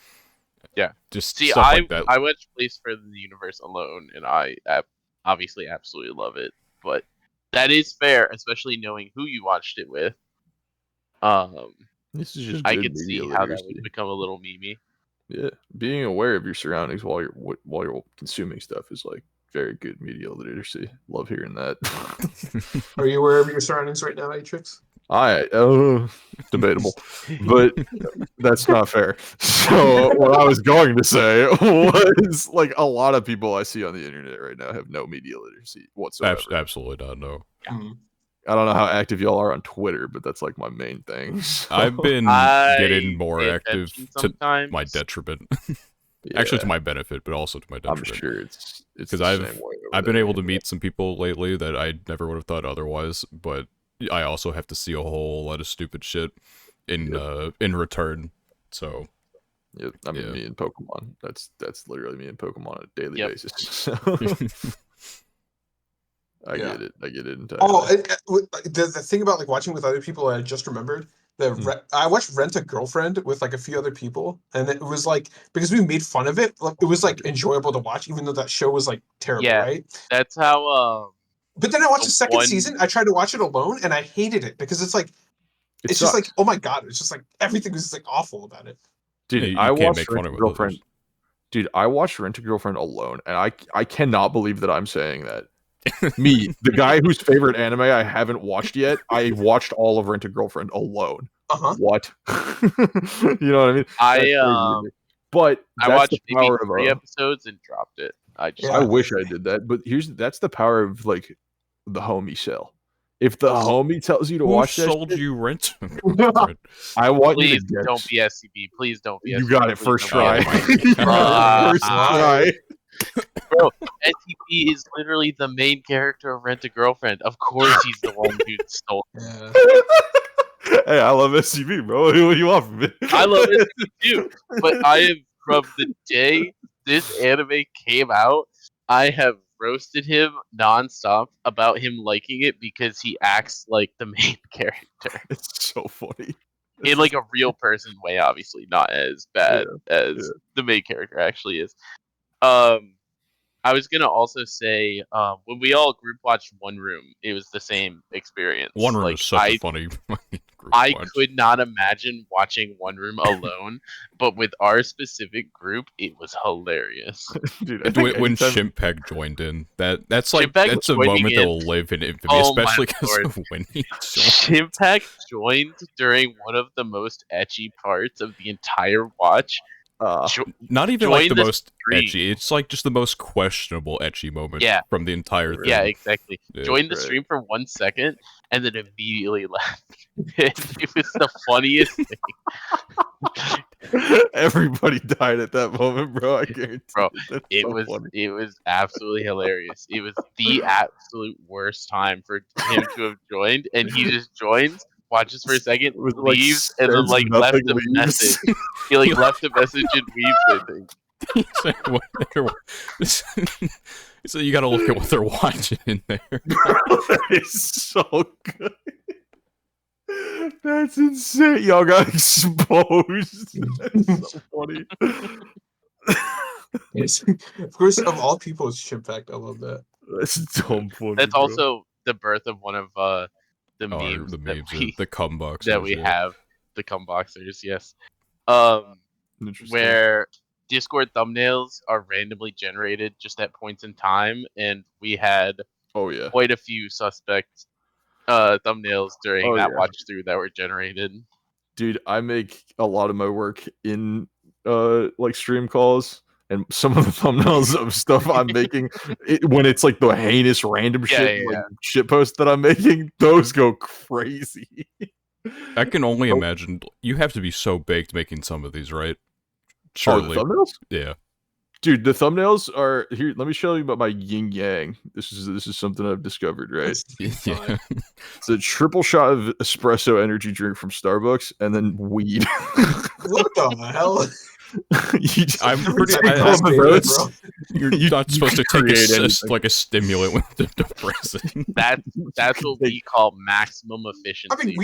Yeah. Just See, stuff like that. I watched Place Further Than the Universe alone, and I obviously absolutely love it. But that is fair, especially knowing who you watched it with. This is just I good could media see how that literacy. would become a little memey. Yeah, being aware of your surroundings while you're consuming stuff is like very good media literacy. Love hearing that. Are you aware of your surroundings right now, Atrix? Debatable, but that's not fair. So what I was going to say was like a lot of people I see on the internet right now have no media literacy whatsoever. Absolutely not. No. Mm. I don't know how active y'all are on Twitter, but that's like my main thing. So, I've been getting more pay active attention to sometimes. my detriment. yeah, Actually, to my benefit, but also to my I'm detriment. sure it's Because the I've same way over I've been there. able to meet some people lately that I never would have thought otherwise, but I also have to see a whole lot of stupid shit in return. So Yep. I mean, Yeah. me and Pokemon. That's literally me and Pokemon on a daily Yep. basis. So I Yeah. get it. I get it entirely. Oh, the thing about like watching with other people, I just remembered I watched Rent a Girlfriend with like a few other people, and it was like because we made fun of it, like, it was like enjoyable to watch, even though that show was like terrible, Yeah. right? That's how But then I watched the the second one- season. I tried to watch it alone, and I hated it because it's like It it's just sucks. like, oh my god, it's just like everything was just like awful about it. Dude, you I can't watched make fun Rent a of it with Girlfriend. others. Dude, I watched Rent a Girlfriend alone, and I cannot believe that I'm saying that. Me, the guy whose favorite anime I haven't watched yet, I watched all of Rent a Girlfriend alone. Uh-huh. What? You know what I mean? That's crazy to me. But I that's watched the maybe power of 3 episodes and dropped it. I just I wish I did that, but that's the power of like the homie sell. If the homie tells you to Who watch that sold shit, you Rent? a Girlfriend? I want you please to guess. don't be SCB. Please don't be SCB. You got it Please first don't be try. SCB. You got it first try. Bro, SCP is literally the main character of Rent a Girlfriend. Of course, he's the one who stole. Yeah. Hey, I love SCB, bro. What do you want from me? I love SCP too, but I have from the day this anime came out, I have roasted him nonstop about him liking it because he acts like the main character It's so funny. in like a real person way, obviously not as bad as Yeah. the main character actually is. Um, I was gonna also say, when we all group watched One Room, it was the same experience. One Room like is such a funny fucking group I watch. could not imagine watching One Room alone, but with our specific group, it was hilarious. Dude, I And think when anytime- Shimpeg joined in, that's like Shimpeg that's a joining moment that in- will live in infamy, Oh my especially because lord. of when he joined. Shimpack joined during one of the most etchy parts of the entire watch. Jo- Not even like join the the most stream. etchy. It's like just the most questionable etchy moment Yeah. from the entire thing. Yeah, exactly. Yeah, Joined the right. stream for 1 second and then immediately left. It was the funniest thing. Everybody died at that moment, bro. I guarantee. Bro, That's It so was funny. it was absolutely hilarious. It was the absolute worst time for him to have joined, and he just joins, watches for a second, It was like, leaves, and then says like left nothing, a leaves. message. He like left a message and leaves, I think. So you got to look at what they're watching in there. That is so good. That's insane. Y'all got exposed. That's so funny. Yes. Of course, of all people, it's Shimpact. I love that. That's dumb funny. That's bro. also the birth of one of the memes The memes, that we, the cum boxers, that we yeah. have, the cum boxers, yes. Interesting. Where Discord thumbnails are randomly generated just at points in time, and we had Oh yeah. quite a few suspect thumbnails during Oh, that yeah. watch through that were generated. Dude, I make a lot of my work in like stream calls, and some of the thumbnails of stuff I'm making when it's like the heinous random shit, like shit posts that I'm making, those go crazy. I can only imagine. You have to be so baked making some of these, right? Surely. Oh, the thumbnails? Yeah. Dude, the thumbnails are here. Let me show you about my yin yang. This is something I've discovered, right? Yeah. It's a triple shot of espresso energy drink from Starbucks and then weed. What the hell? I'm pretty. You're not supposed to take like a stimulant with the depressing. That's what we call maximum efficiency. I mean,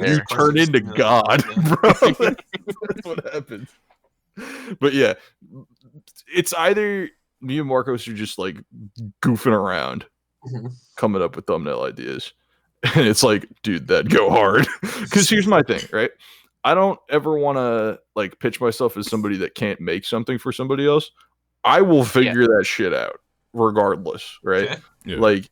You turn into God, bro. That's what happens. But yeah, it's either me and Marcos are just like goofing around, coming up with thumbnail ideas, and it's like, dude, that go hard. Because here's my thing, right? I don't ever want to like pitch myself as somebody that can't make something for somebody else. I will figure that shit out regardless, right? Okay. Yeah. Like,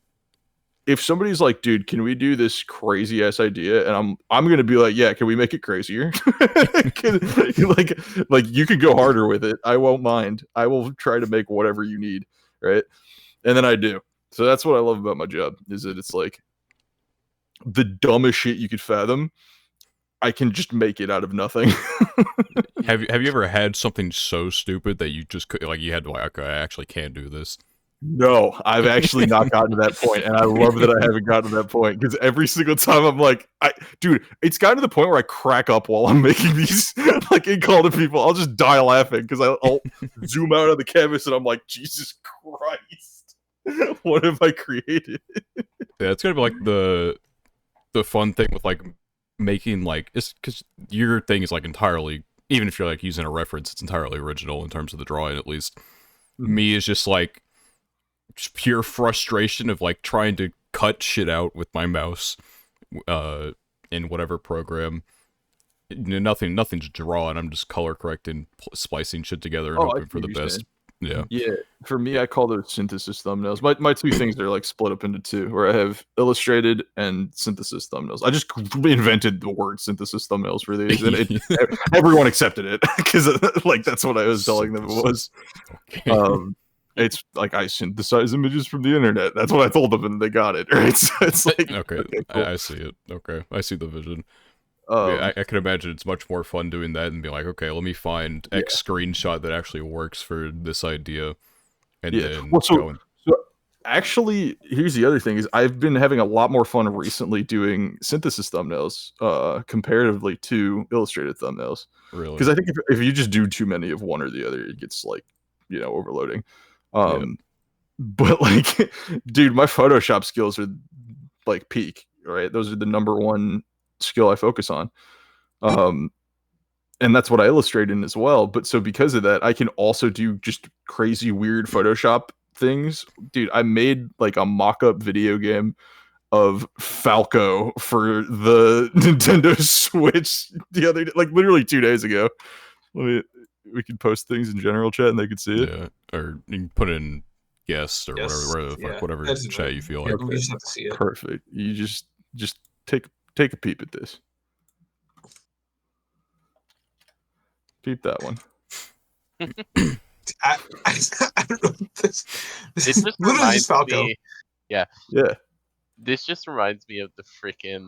if somebody's like, dude, can we do this crazy ass idea? And I'm gonna be like, yeah, can we make it crazier? like you could go harder with it. I won't mind. I will try to make whatever you need, right? And then I do. So that's what I love about my job, is that it's like the dumbest shit you could fathom, I can just make it out of nothing. Have you ever had something so stupid that you just could, like, you had to, like, okay, I actually can't do this? No, I've actually not gotten to that point, and I love that I haven't gotten to that point, because every single time I'm like, dude, it's gotten to the point where I crack up while I'm making these, like, in Call to People. I'll just die laughing, because I'll zoom out of the canvas, and I'm like, Jesus Christ, what have I created? Yeah, it's gonna be like the fun thing with, like, making, like, it's because your thing is, like, entirely, even if you're, like, using a reference, it's entirely original in terms of the drawing, at least. Me is just, like, just pure frustration of, like, trying to cut shit out with my mouse in whatever program. Nothing's drawn. I'm just color correcting, splicing shit together, and hoping for the best. Yeah. Yeah, for me, I call those synthesis thumbnails. My two things are like split up into two, where I have illustrated and synthesis thumbnails. I just invented the word synthesis thumbnails for these, and everyone accepted it because like that's what I was telling them it was. Okay. It's like I synthesize images from the internet. That's what I told them, and they got it. Right? So it's like okay, cool. I see it. Okay, I see the vision. I can imagine it's much more fun doing that and be like, okay, let me find X screenshot that actually works for this idea, and then so actually, here's the other thing: is I've been having a lot more fun recently doing synthesis thumbnails, comparatively to illustrated thumbnails. Really? Because I think if you just do too many of one or the other, it gets like overloading. But like, dude, my Photoshop skills are like peak. Right? Those are the number one skill I focus on, and that's what I illustrate in as well. But so because of that, I can also do just crazy weird Photoshop things, dude, I made like a mock-up video game of Falco for the Nintendo Switch the other day, like literally 2 days ago. We can post things in general chat and they can see it. Yeah, or you can put in guest or Yes, whatever the fuck, yeah, whatever that's chat right. you feel Yeah, like. we just have to see it. Perfect. You just take a peep at this. Peep that one. I don't know. This It just literally reminds just Falco. me. Yeah, Yeah. this just reminds me of the freaking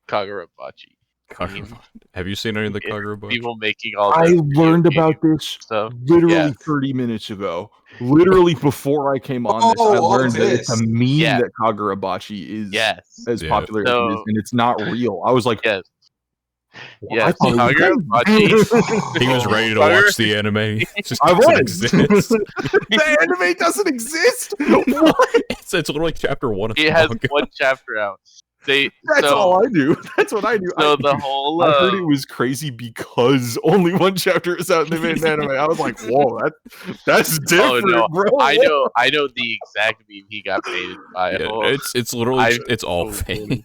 Kagurabachi. meme. Have you seen any of the Yeah, Kagura books? People making all I the learned video about game this stuff. literally Yeah. 30 minutes ago. Literally before I came on this, I Oh, learned that it's a this. meme Yeah. that Kagurabachi is Yes. as Yeah. popular as it is, So- and it's not real. I was like, Yes. well, Yes. I thought it was Kagurabachi. He was ready to Kagura- watch the anime. It just I doesn't was. exist. The anime doesn't exist. What? It's literally chapter 1 of It the has manga. one chapter out. That's so, all I do. That's what I do. So the whole I heard it was crazy because only one chapter is out and they made an anime. I was like, whoa, that's different, no. bro. I know the exact meme he got baited by. Yeah, Oh, it's literally I- it's all oh, fake.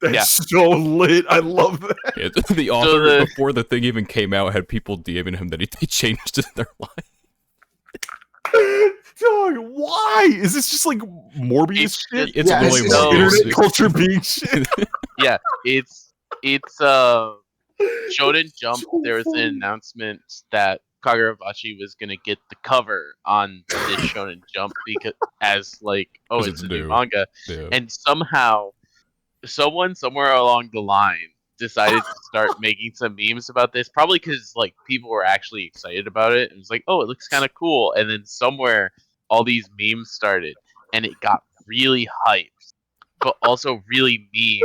That's yeah. so lit. I love that. Yeah, the author the- before the thing even came out had people DMing him that they changed their life. Dog, why? Is this just like Morbius It's shit? It's Yeah, really it's more so- Internet basic. culture being shit. yeah, it's Shonen Jump. So There was an funny. announcement that Kagurabachi was gonna get the cover on this Shonen Jump because as like, oh, 'Cause it's it's a new new. manga, Yeah. and somehow someone somewhere along the line decided to start making some memes about this, probably because like people were actually excited about it and it's like, oh, it looks kind of cool, and then somewhere all these memes started and it got really hyped but also really memed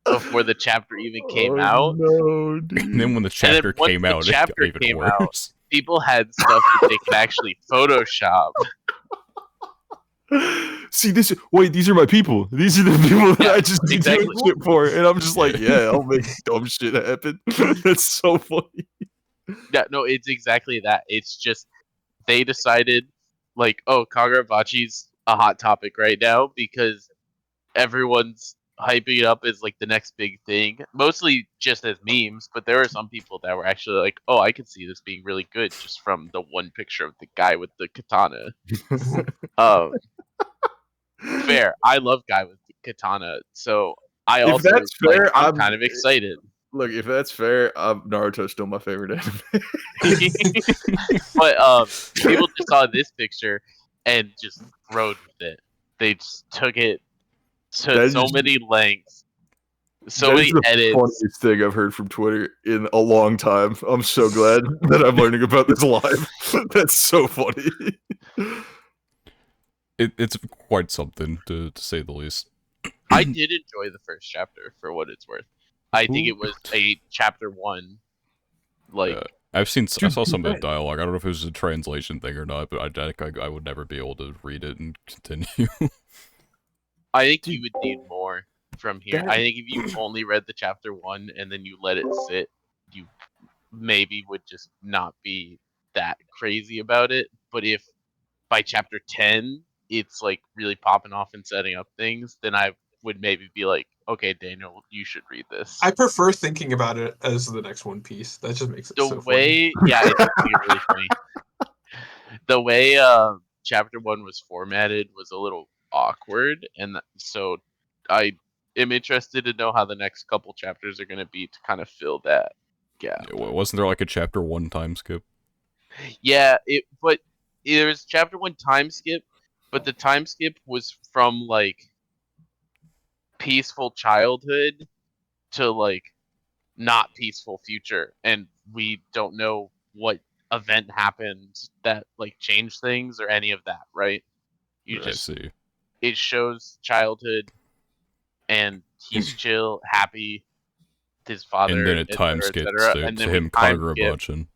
before the chapter even came out. No, And dude. then when the chapter once came the out, it chapter got even came worse. People had stuff that they could actually Photoshop. See this? Wait, these are my people. These are the people that Yeah, I just do exactly. doing shit for, and I'm just like, Yeah. yeah, I'll make dumb shit happen. That's so funny. Yeah, no, it's exactly that. It's just they decided, like, oh, Kagurabachi's a hot topic right now because everyone's hyping it up as like the next big thing. Mostly just as memes, but there were some people that were actually like, oh, I could see this being really good just from the one picture of the guy with the katana. Um, fair. I love guy with the katana, so I If also that's like, fair, I'm I'm- kind of excited. Look, if that's fair, Naruto's still my favorite anime. But people just saw this picture and just rode with it. They just took it to That so is- many lengths, so That many is the edits. funniest thing I've heard from Twitter in a long time. I'm so glad that I'm learning about this live. That's so funny. It's quite something to say the least. I did enjoy the first chapter for what it's worth. I think Ooh. it was a chapter one. Like, Yeah. I Dude, saw some of the that- dialogue. I don't know if it was a translation thing or not, but I would never be able to read it and continue. I think Dude, you would need more from here. that- I think if you only read the chapter one and then you let it sit, you maybe would just not be that crazy about it. But if by chapter 10 it's like really popping off and setting up things, then I would maybe be like, okay, Daniel, you should read this. I prefer thinking about it as the next One Piece. That just makes it The so way, yeah, it's actually really funny. The way chapter one was formatted was a little awkward, and so I am interested to know how the next couple chapters are going to be to kind of fill that gap. Wasn't there like a chapter 1 time skip? Yeah, but there was chapter one time skip, but the time skip was from like peaceful childhood to like not peaceful future, and we don't know what event happened that like changed things or any of that, right? You I just see. it shows childhood and he's chill, happy, his father, And then it et time cetera, et skips cetera, and to then we him time skip. Kagura-bachin.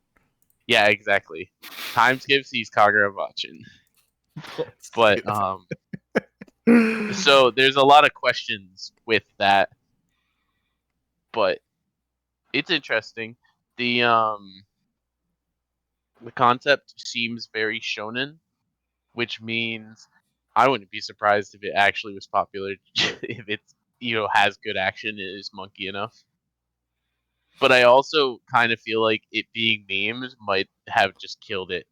Yeah, exactly. Time skips, he's Kagura-bachin. But so there's a lot of questions with that, but it's interesting. The concept seems very shonen, which means I wouldn't be surprised if it actually was popular if it's has good action and is monkey enough. But I also kind of feel like it being memes might have just killed it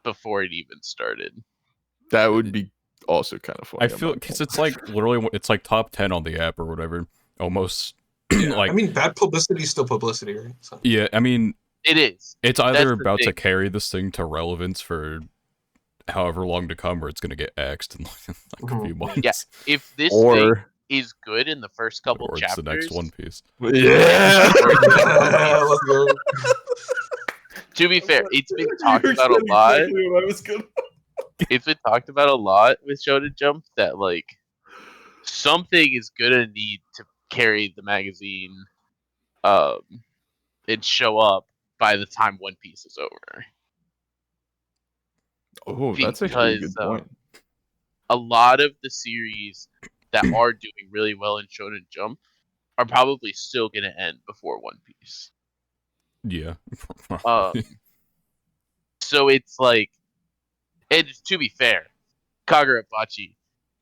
before it even started. That would be also kind of funny. I feel because it's like literally it's like top 10 on the app or whatever, almost. Yeah, Like, I mean, bad publicity is still publicity, right? So. yeah, I mean, It is. it's either That's the about to thing. carry this thing to relevance for however long to come, or it's gonna get axed in like a few months. Yeah, if this thing Or is good in the first couple Or it's chapters, the next One Piece. yeah. Let's go. To be fair, it's been talked about a lot. It's been talked about a lot with Shonen Jump that like something is gonna need to carry the magazine, and show up by the time One Piece is over. Oh, that's actually a good Because, point. A lot of the series that are doing really well in Shonen Jump are probably still gonna end before One Piece. Yeah. So it's like, and to be fair, Kagurabachi,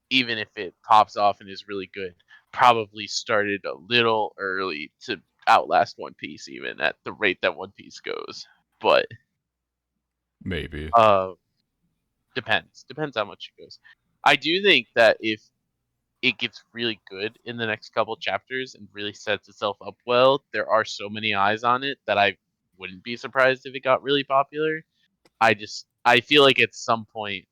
even if it pops off and is really good, probably started a little early to outlast One Piece, even at the rate that One Piece goes. But Maybe. depends how much it goes. I do think that if it gets really good in the next couple chapters and really sets itself up well, there are so many eyes on it that I wouldn't be surprised if it got really popular. I feel like at some point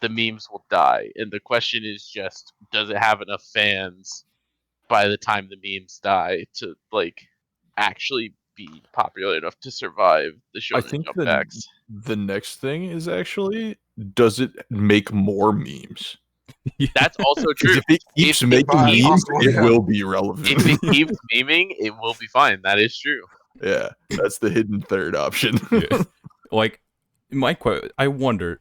the memes will die, and the question is just, does it have enough fans by the time the memes die to like actually be popular enough to survive the I Shonen think Jump X? the next thing is actually, does it make more memes? That's also 'Cause true. if it keeps If- making if- memes, possible, it yeah. will be relevant. If it keeps memeing, it will be fine. That is true. Yeah, that's the hidden third option. Yeah. Like, I wonder,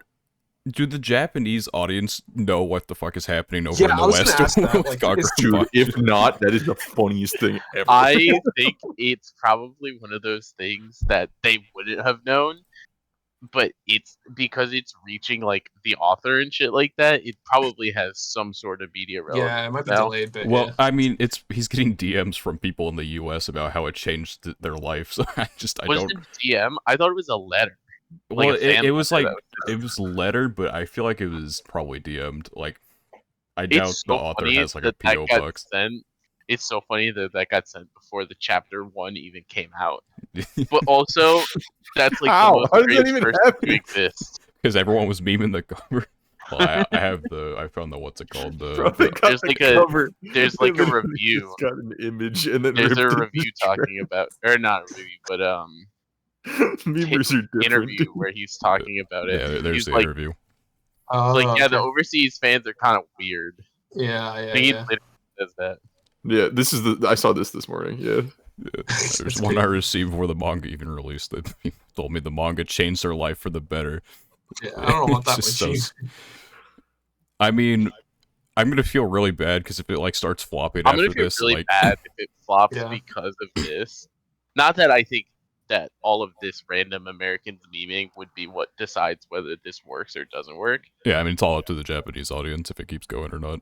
do the Japanese audience know what the fuck is happening over Yeah, in the I was gonna West ask that, with like, Kagurabachi? Dude, if not, that is the funniest thing ever. I think it's probably one of those things that they wouldn't have known, but it's because it's reaching like the author and shit like that. It probably has some sort of media relevance. Yeah, it might be now. delayed, but Well, yeah. I mean, he's getting DMs from people in the U.S. about how it changed their life. So I Was don't. it DM? I thought it was a letter. Like Well, a fan it was letter like that it was lettered, but I feel like it was probably DM'd. Like, I doubt It's the so author funny has like a that PO got box. sent. It's so funny that got sent before the chapter 1 even came out. But also, that's like How? the most How does that crazy even person happen? to exist. Because everyone was memeing the cover. Well, I found the what's it called Bro, they the got There's the like a- cover. there's They like a literally review. just got an image and then There's a ripped it review to talking about, or not a review, but Memers are different. interview dude. where he's talking about it. yeah. There's He's the like, interview. like yeah, the okay. overseas fans are kind of weird. Yeah, I think he yeah. literally says that. Yeah, this is the. I saw this morning. Yeah, Yeah. There's That's one I crazy. received before the manga even released. That people told me the manga changed their life for the better. Yeah, I don't know what that It's would just so change. I mean, I'm gonna feel really bad because if it like starts flopping I'm after gonna feel this, really like bad if it flops Yeah. because of this. Not that I think that all of this random Americans memeing would be what decides whether this works or doesn't work. yeah, I mean it's all up to the Japanese audience if it keeps going or not.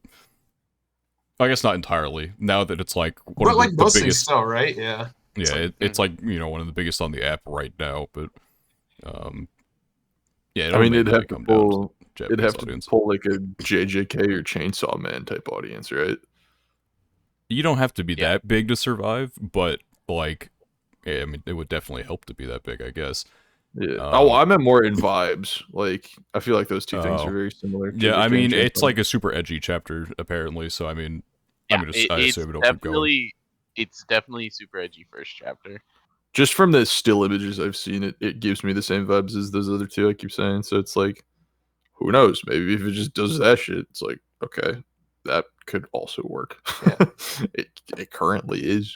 I guess not entirely. Now that it's like one But of like the mostly biggest, so, right? Yeah. yeah, like- it's like one of the biggest on the app right now. But yeah, I it'll mean, maybe it'd have to come down pull. to the It'd Japanese have to audience. pull like a JJK or Chainsaw Man type audience, right? You don't have to be Yeah. that big to survive, but like, yeah, I mean, it would definitely help to be that big, I guess. Yeah. Um, Oh, I meant more in vibes. Like, I feel like those two things Oh. are very similar. Yeah, I JJK mean, and it's Chainsaw. like a super edgy chapter apparently. So I mean, Yeah, I it's assume it'll keep going. definitely super edgy first chapter. Just from the still images I've seen, it gives me the same vibes as those other two I keep saying. So it's like, who knows? Maybe if it just does that shit, it's like, okay, that could also work. Yeah. it currently is.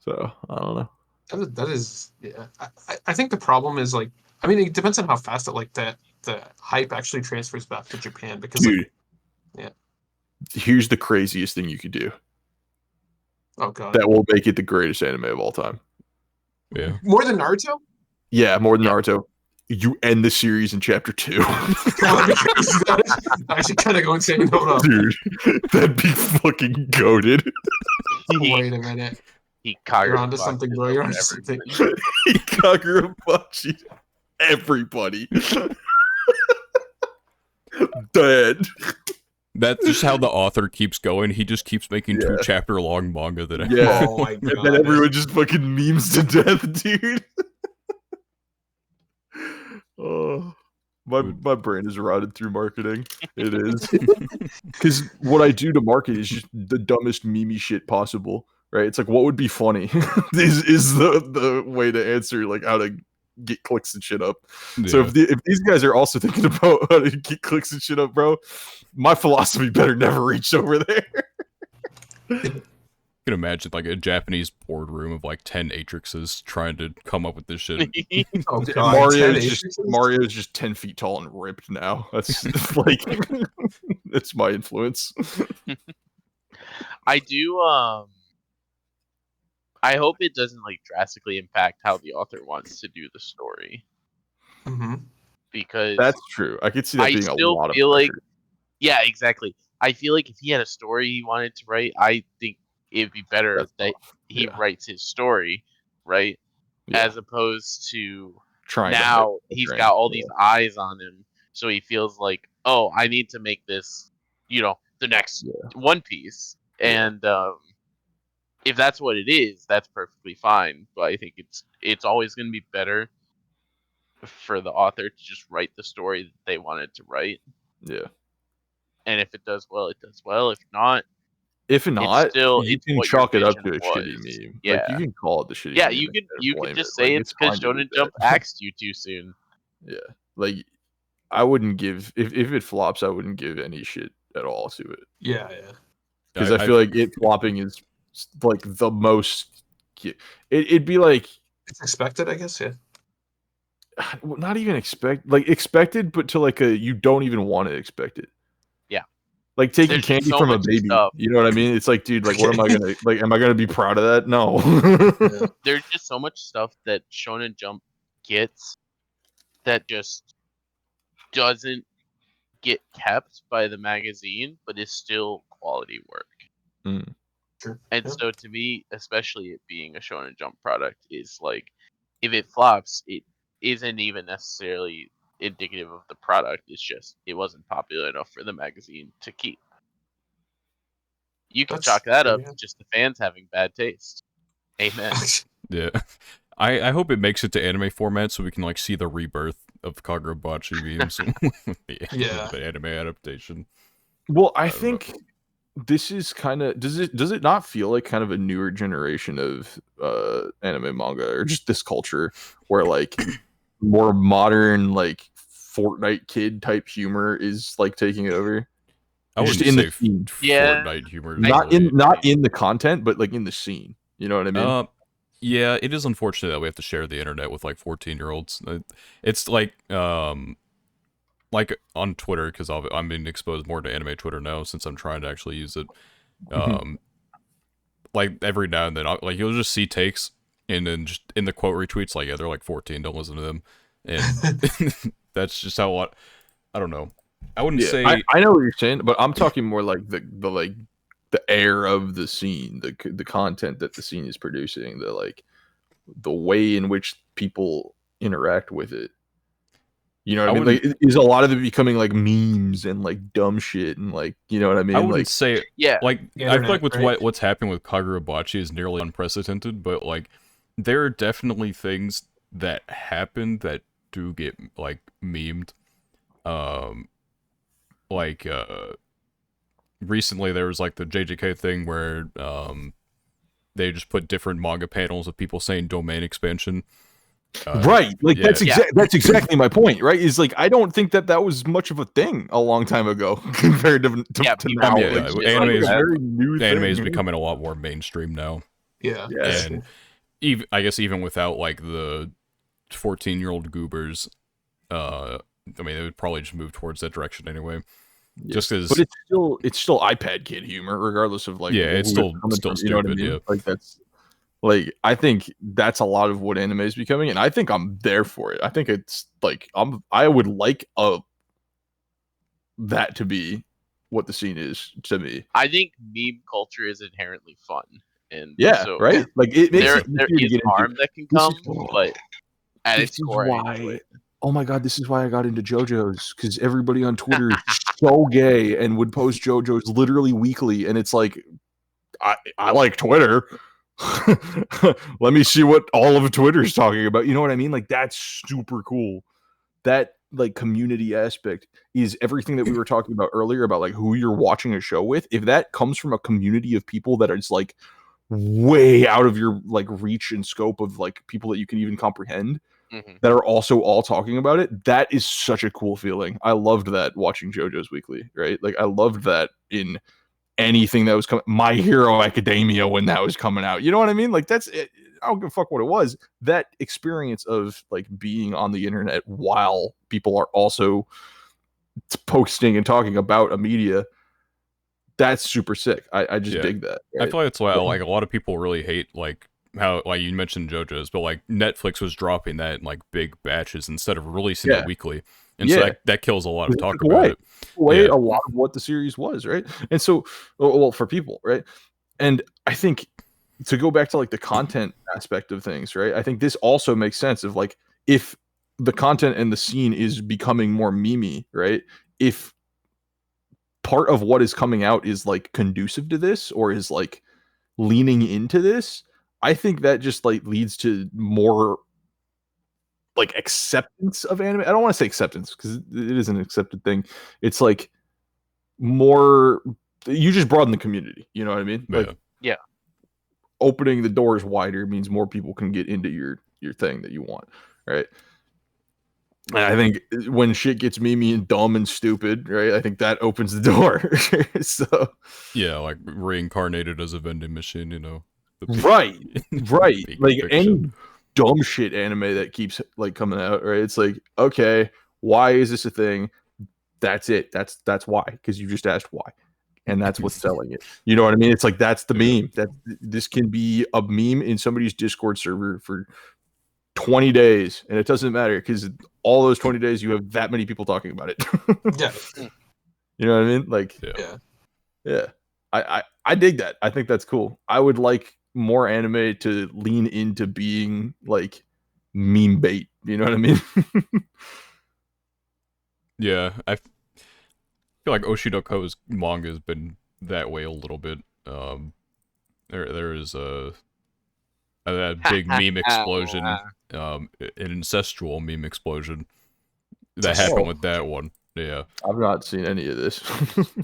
So I don't know. That is yeah. I think the problem is like, I mean, it depends on how fast it like the hype actually transfers back to Japan because Dude. like, yeah. Here's the craziest thing you could do Oh god. that will make it the greatest anime of all time. Yeah. More than Naruto? Yeah, more than Yeah. Naruto. you end the series in chapter 2. I should kind of go insane. Hold up. Dude, that'd be fucking goated. Wait a minute. He You're onto something, bro. You're onto something. Kagurabachi. Everybody. Dead. That's just how the author keeps going. He just keeps making 2 chapter long manga that Yeah. Oh my god. And then everyone just fucking memes to death, dude. Oh, my brain is rotted through marketing. It is. Because what I do to market is just the dumbest meme shit possible, right? It's like, what would be funny is the way to answer like how to get clicks and shit up. Yeah. So if these guys are also thinking about how to get clicks and shit up, bro, my philosophy better never reach over there. You can imagine like a Japanese boardroom of like 10 Atrixes trying to come up with this shit. Oh god. 10 Mario's just 10 feet tall and ripped now. That's like that's my influence. I do. I hope it doesn't like drastically impact how the author wants to do the story, Mm-hmm. because That's true. I could see that I being still a lot of feel like, pressure. yeah, exactly. I feel like if he had a story he wanted to write, I think it'd be better That's that tough. he Yeah. writes his story, right? Yeah. As opposed to Trying now to he's train. got all these eyes on him, so he feels like, oh, I need to make this, the next One Piece, and if that's what it is, that's perfectly fine. But I think it's always going to be better for the author to just write the story that they wanted to write. Yeah. And if it does well, it does well. If not, If not, still you it's can what your chalk it up to vision a shitty was. meme. Yeah. Like you can call it the shitty Yeah, meme. you and could blame just it. say Like, it's because fine to do Shonen that. Jump axed you too soon. Yeah. Like I wouldn't give if it flops, I wouldn't give any shit at all to it. Yeah. Because I feel like it flopping is like the most. It'd be like It's expected, I guess. Yeah. not even expected, but to like a you don't even want to expect it. Yeah. Like taking There's candy so from a much baby. stuff. You know what I mean? It's like, dude, like what am I gonna like? Am I gonna be proud of that? No. Yeah. There's just so much stuff that Shonen Jump gets that just doesn't get kept by the magazine, but is still quality work. Mm. Sure. And Yeah. so to me, especially it being a Shonen Jump product, is like, if it flops, it isn't even necessarily indicative of the product. It's just it wasn't popular enough for the magazine to keep. You can That's chalk that true, up yeah. to just the fans having bad taste. Amen. Yeah. I hope it makes it to anime format so we can like see the rebirth of Kagurabachi memes with the anime adaptation. Well, I don't know. think this is kind of does it not feel like kind of a newer generation of anime manga or just this culture where like more modern like Fortnite kid type humor is like taking over? I Just wouldn't in the say scene. Yeah. Fortnite humor. Not in the content, but like in the scene. You know what I mean? Yeah, it is unfortunate that we have to share the internet with like 14-year-olds. It's like on Twitter, because I'm being exposed more to anime Twitter now since I'm trying to actually use it. Like every now and then, like you'll just see takes, and then just in the quote retweets, like, yeah, they're like 14, don't listen to them, and that's just how I don't know. I wouldn't say I know what you're saying, but I'm talking more like the air of the scene, the content that the scene is producing, the way in which people interact with it. You know what I mean? Like, is a lot of it becoming like memes and like dumb shit and like, you know what I mean? I wouldn't like, say Yeah. like Internet, I feel like with right? what's happening with Kagurabachi is nearly unprecedented, but like there are definitely things that happen that do get like memed. Like recently there was like the JJK thing where they just put different manga panels of people saying domain expansion. right, like yeah. that's exactly my point, right? Is like I don't think that was much of a thing a long time ago compared to now. Yeah, Like, it's anime like is a very new anime thing. is becoming a lot more mainstream now. Yeah. Yes. And even I guess even without like the 14-year-old goobers, I mean, it would probably just move towards that direction anyway. Yeah. Just because, but it's still iPad kid humor, regardless of like yeah, it's who still from, you know what I stupid. mean? Yeah, Like that's Like, I think that's a lot of what anime is becoming, and I think I'm there for it. I think it's like I would like that to be what the scene is to me. I think meme culture is inherently fun, and Yeah, so right. Like it makes there it there easier to is get into. harm that can This come, is- but at This its is core, I enjoy why. it. Oh my god, this is why I got into JoJo's, because everybody on Twitter is so gay and would post JoJo's literally weekly, and it's like, I like Twitter. Let me see what all of Twitter's talking about. You know what I mean? Like, that's super cool. That like community aspect is everything that we were talking about earlier about like who you're watching a show with. If that comes from a community of people that is like way out of your like reach and scope of like people that you can even comprehend, Mhm. that are also all talking about it, that is such a cool feeling. I loved that watching JoJo's Weekly, right? Like, I loved that in anything that was coming. My Hero Academia, when that was coming out, you know what I mean? Like, that's it. I don't give a fuck what it was. That experience of like being on the internet while people are also posting and talking about a media, that's super sick. I just Yeah. dig that. I Right? feel like that's why like a lot of people really hate like how like you mentioned JoJo's, but like Netflix was dropping that in like big batches instead of releasing Yeah. it weekly, and so Yeah. that kills a lot of It talk took about away. it. Away Yeah. a lot of what the series was, right? And so, well, for people, right? And I think to go back to like the content aspect of things, right? I think this also makes sense of like, if the content and the scene is becoming more memey, right? If part of what is coming out is like conducive to this or is like leaning into this, I think that just like leads to more like acceptance of anime. I don't want to say acceptance because it is an accepted thing. It's like more, you just broaden the community. You know what I mean? Yeah. Like, Yeah. opening the doors wider means more people can get into your thing that you want, right? And I think when shit gets memey and dumb and stupid, right? I think that opens the door. So Yeah, like reincarnated as a vending machine, you know. right. Peak Like fiction. any dumb shit anime that keeps like coming out, right? It's like, okay, why is this a thing? That's it. That's why, because you just asked why, and that's what's selling it. You know what I mean? It's like, that's the Yeah. meme. That this can be a meme in somebody's Discord server for 20 days, and it doesn't matter because all those 20 days you have that many people talking about it. Yeah. You know what I mean? Like, Yeah. yeah. I dig that. I think that's cool. I would like more anime to lean into being like meme bait. You know what I mean? Yeah, I feel like Oshinoko's manga has been that way a little bit. There is a big meme explosion, an incestual meme explosion that happened with that one. Yeah, I've not seen any of this.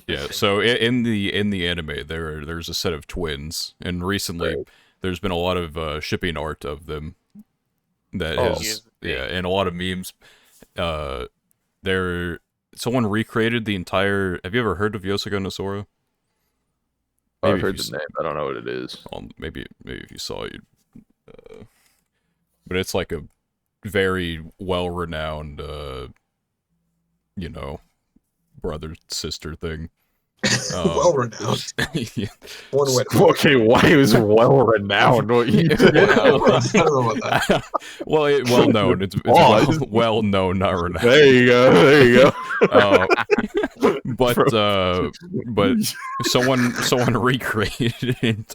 yeah. So in the anime, there's a set of twins, and recently Right. there's been a lot of shipping art of them. That Oh. is, yeah, and a lot of memes. Someone recreated the entire. Have you ever heard of Yosuga no Sora? I've if heard you the name. I don't know what it is. maybe if you saw it, but it's like a very well-renowned, you know, brother sister thing. Well renowned. Yeah. One way. Okay, why is well renowned? What you I don't know about that. Well, well known. It's well known, not renowned. There you go. There you go. But someone recreated an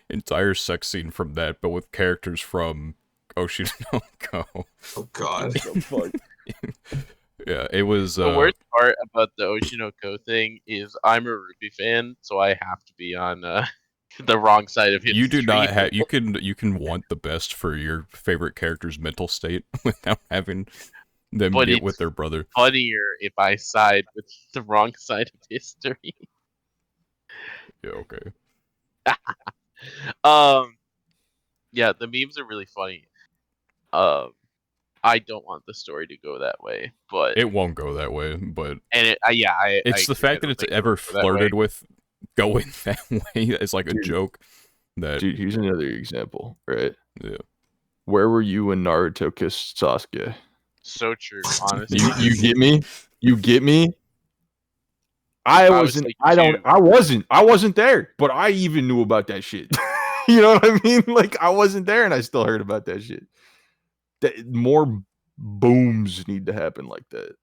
entire sex scene from that, but with characters from Oshinoko. Oh God. Yeah, it was. The worst part about the Oshinoko thing is I'm a Ruby fan, so I have to be on the wrong side of history. You do not have. You can want the best for your favorite character's mental state without having them But get it's with their brother. funnier if I side with the wrong side of history. Yeah. Okay. Yeah, the memes are really funny. I don't want the story to go that way, but It won't go that way, but it's the fact that it's ever flirted with going that way as like a joke. That Dude, here's another example, right? Yeah. Where were you when Naruto kissed Sasuke? So true, honestly. You get me? You get me? I was wasn't. like I don't. two. I wasn't. I wasn't there. But I even knew about that shit. You know what I mean? Like I wasn't there and I still heard about that shit. More booms need to happen like that.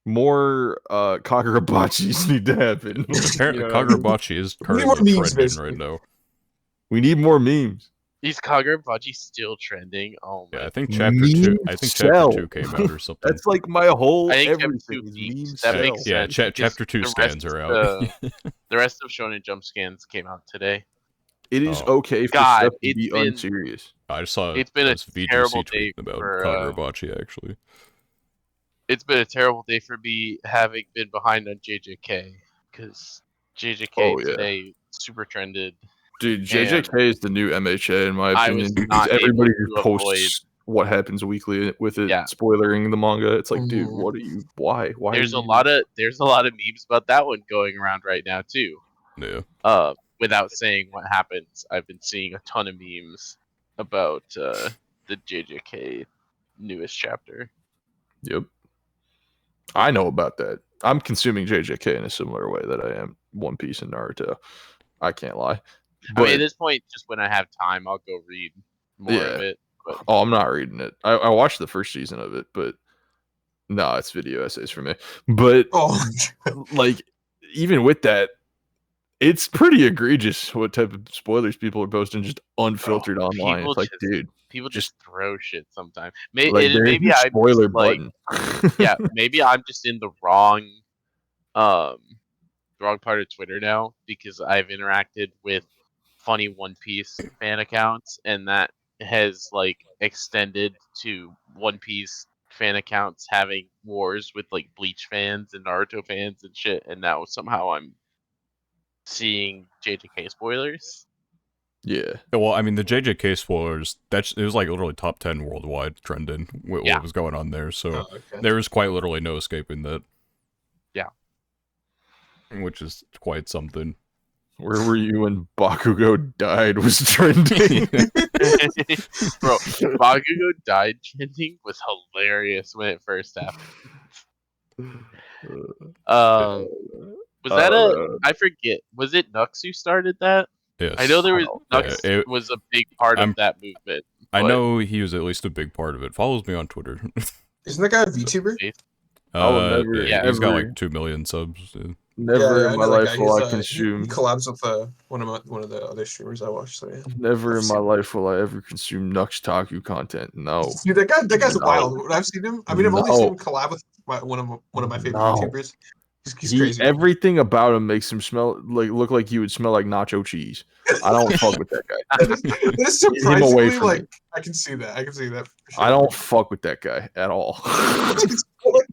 More Kakarabachis need to happen. Apparently, You know what I mean? Kagurabachi is We need more currently memes, trending basically. right now. We need more memes. Is Kagurabachi still trending? Oh my! Yeah, I think chapter 2. I think Sell. chapter 2 came out or something. That's like my whole I think chapter everything 2 is peaked. memes. That sell. makes Yeah, sense. because chapter 2 the scans rest are of out. The rest of Shonen Jump scans came out today. It is Oh. okay for God, stuff to it's be been- unserious. I just saw It's been a this VGC terrible tweet day about for, Kagurabachi, actually. It's been a terrible day for me having been behind on JJK because JJK Oh, yeah. today super trended. Dude, JJK is the new MHA in my I opinion. was Because not everybody able just to posts avoid- what happens weekly with it, Yeah. spoilering the manga. It's like, dude, Mhm. what are you? Why? Why? There's are a you... lot of memes about that one going around right now too. Yeah. Without saying what happens, I've been seeing a ton of memes about the JJK newest chapter. Yep. I know about that. I'm consuming JJK in a similar way that I am One Piece and Naruto. I can't lie. I mean, But at this point, just when I have time, I'll go read more of it. But oh, I'm not reading it. I watched the first season of it, but no, it's video essays for me. But Oh, like, even with that, it's pretty egregious what type of spoilers people are posting just unfiltered online. people It's like, just- dude, people just- just throw shit sometimes. like Maybe there's a I'm spoiler just, like, button. yeah, maybe I'm just in the wrong part of Twitter now because I've interacted with funny One Piece fan accounts, and that has like extended to One Piece fan accounts having wars with like Bleach fans and Naruto fans and shit, and now somehow I'm seeing JJK spoilers. Yeah. Well, I mean, the JJK spoilers, it was like literally top 10 worldwide trending what Yeah. was going on there. So oh, okay. there was quite literally no escaping that. Yeah. Which is quite something. Where were you when Bakugo died was trending? Bro, Bakugo died trending was hilarious when it first happened. Was that I forget. Was it Nux who started that? Yes. I know there was Yeah, Nux was a big part of that movement. I but- know he was at least a big part of it. Follows me on Twitter. Isn't that guy a VTuber? I will never, yeah, he's got ever- like 2 million subs. Never I in my know that life guy. will He's, I he consume. collabs with one of the other streamers I watch. So yeah. Never I've in my seen- life will I ever consume Nux Taku content. No. Dude, that guy's No. wild. When I've seen him, I mean, I've only seen No. him collab with one of my favorite No. YouTubers. He's crazy. Everything about him makes him look like he would smell like nacho cheese. I don't fuck with that guy. That is Get him away surprisingly from me. like I can see that. I can see that. For sure. I don't fuck with that guy at all.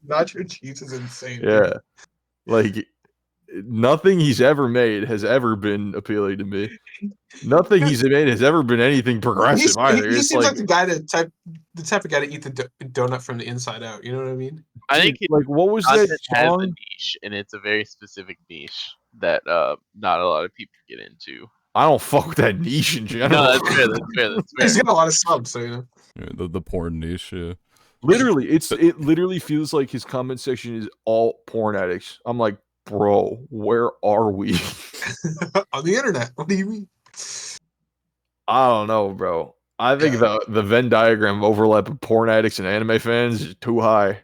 Nacho cheese is insane. dude. Yeah. Like nothing he's ever made has ever been appealing to me. Nothing he's made has ever been anything progressive either. He It's seems like, like the type of guy to eat the donut from the inside out. You know what I mean? I think his like what was that content has a song? niche, and it's a very specific niche that not a lot of people get into. I don't fuck with that niche in general. No, that's fair. That's fair. That's He's fair. got a lot of subs, so you know. Yeah, the porn niche. Yeah. Literally, it literally feels like his comment section is all porn addicts. I'm like, bro, where are we? On the internet. What do you mean? I don't know, bro. I think Yeah. the Venn diagram overlap of porn addicts and anime fans is too high.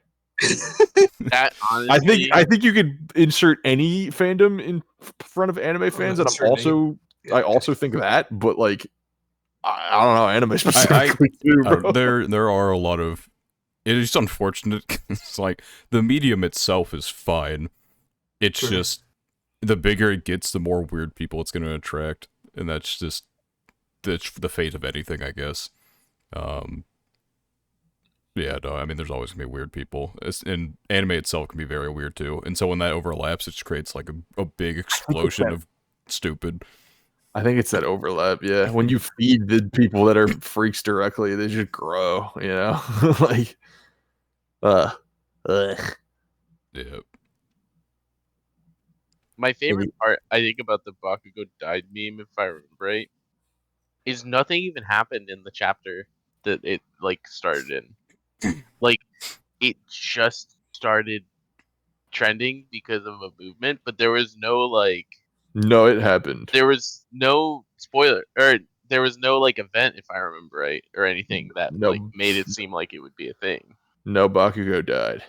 That honestly, I think you could insert any fandom in front of anime fans, and insert name. I also think that, but like I don't know, anime specifically too, bro. There are a lot of. It is unfortunate. 'Cause it's like the medium itself is fine. It's Sure. just the bigger it gets, the more weird people it's going to attract, and that's just the fate of anything, I guess. Yeah, no, I mean, there's always gonna be weird people, and anime itself can be very weird too. And so when that overlaps, it just creates like a big explosion of stupid. I think it's that overlap, yeah. When you feed the people that are freaks directly, they just grow, you know? Like ugh. Yeah. my favorite part, I think, about the Bakugo died meme, if I remember right, is nothing even happened in the chapter that it like started in. Like, it just started trending because of a movement, but there was no like No, it happened. there was no spoiler, or there was no like event, if I remember right, or anything that No. like made it seem like it would be a thing. No, Bakugo died.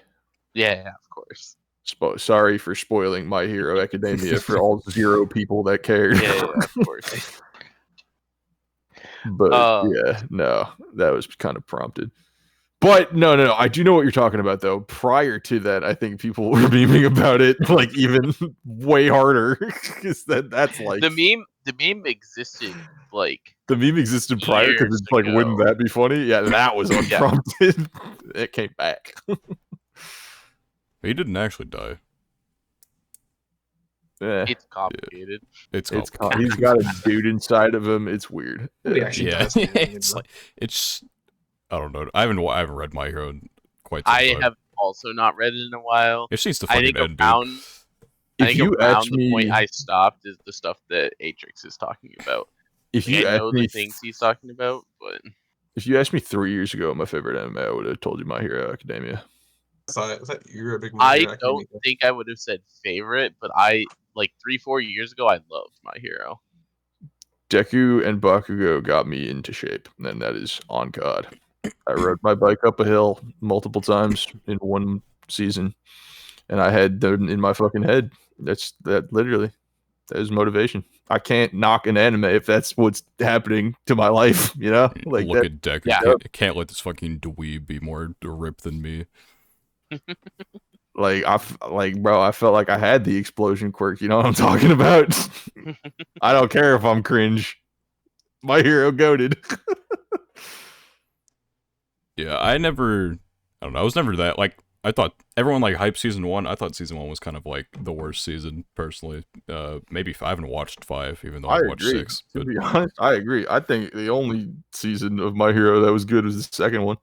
Yeah, of course. Sorry for spoiling My Hero Academia for all 0 people that cared. Yeah, of course. But yeah, no, that was kind of prompted. But no, I do know what you're talking about though. Prior to that, I think people were memeing about it like even way harder because that's like the meme existed like the meme existed prior because years it's like, wouldn't ago. that be funny? Yeah, that was unprompted. It came back. He didn't actually die. Eh, It's complicated. It's he's complicated. got a dude inside of him. It's weird. Nobody actually Yeah, does. it's like it's. I don't know. I haven't read My Hero in quite some I time. have also not read it in a while. It needs to I fucking think end, around dude. I If think you around ask the point me, I stopped is the stuff that Atrix is talking about. if Like, you I ask know me, the things he's talking about, but if you asked me 3 years ago, my favorite anime, I would have told you My Hero Academia. I thought you were a big My I Hero Academia don't think I would have said favorite. But I like 3-4 years ago, I loved My Hero. Deku and Bakugo got me into shape, and that is on God. I rode my bike up a hill multiple times in one season, and I had them in my fucking head. That literally. That is motivation. I can't knock an anime if that's what's happening to my life, you know? Like Look that. at Deku. Yeah. Can't let this fucking dweeb be more ripped than me. Like bro, I felt like I had the explosion quirk. You know what I'm talking about? I don't care if I'm cringe. My hero goated. Yeah, I don't know. I was never that like. I thought everyone like hyped season 1. I thought season 1 was kind of like the worst season personally. Maybe I haven't watched 5, even though I watched agree. 6. To But be honest, I agree. I think the only season of My Hero that was good was the second one.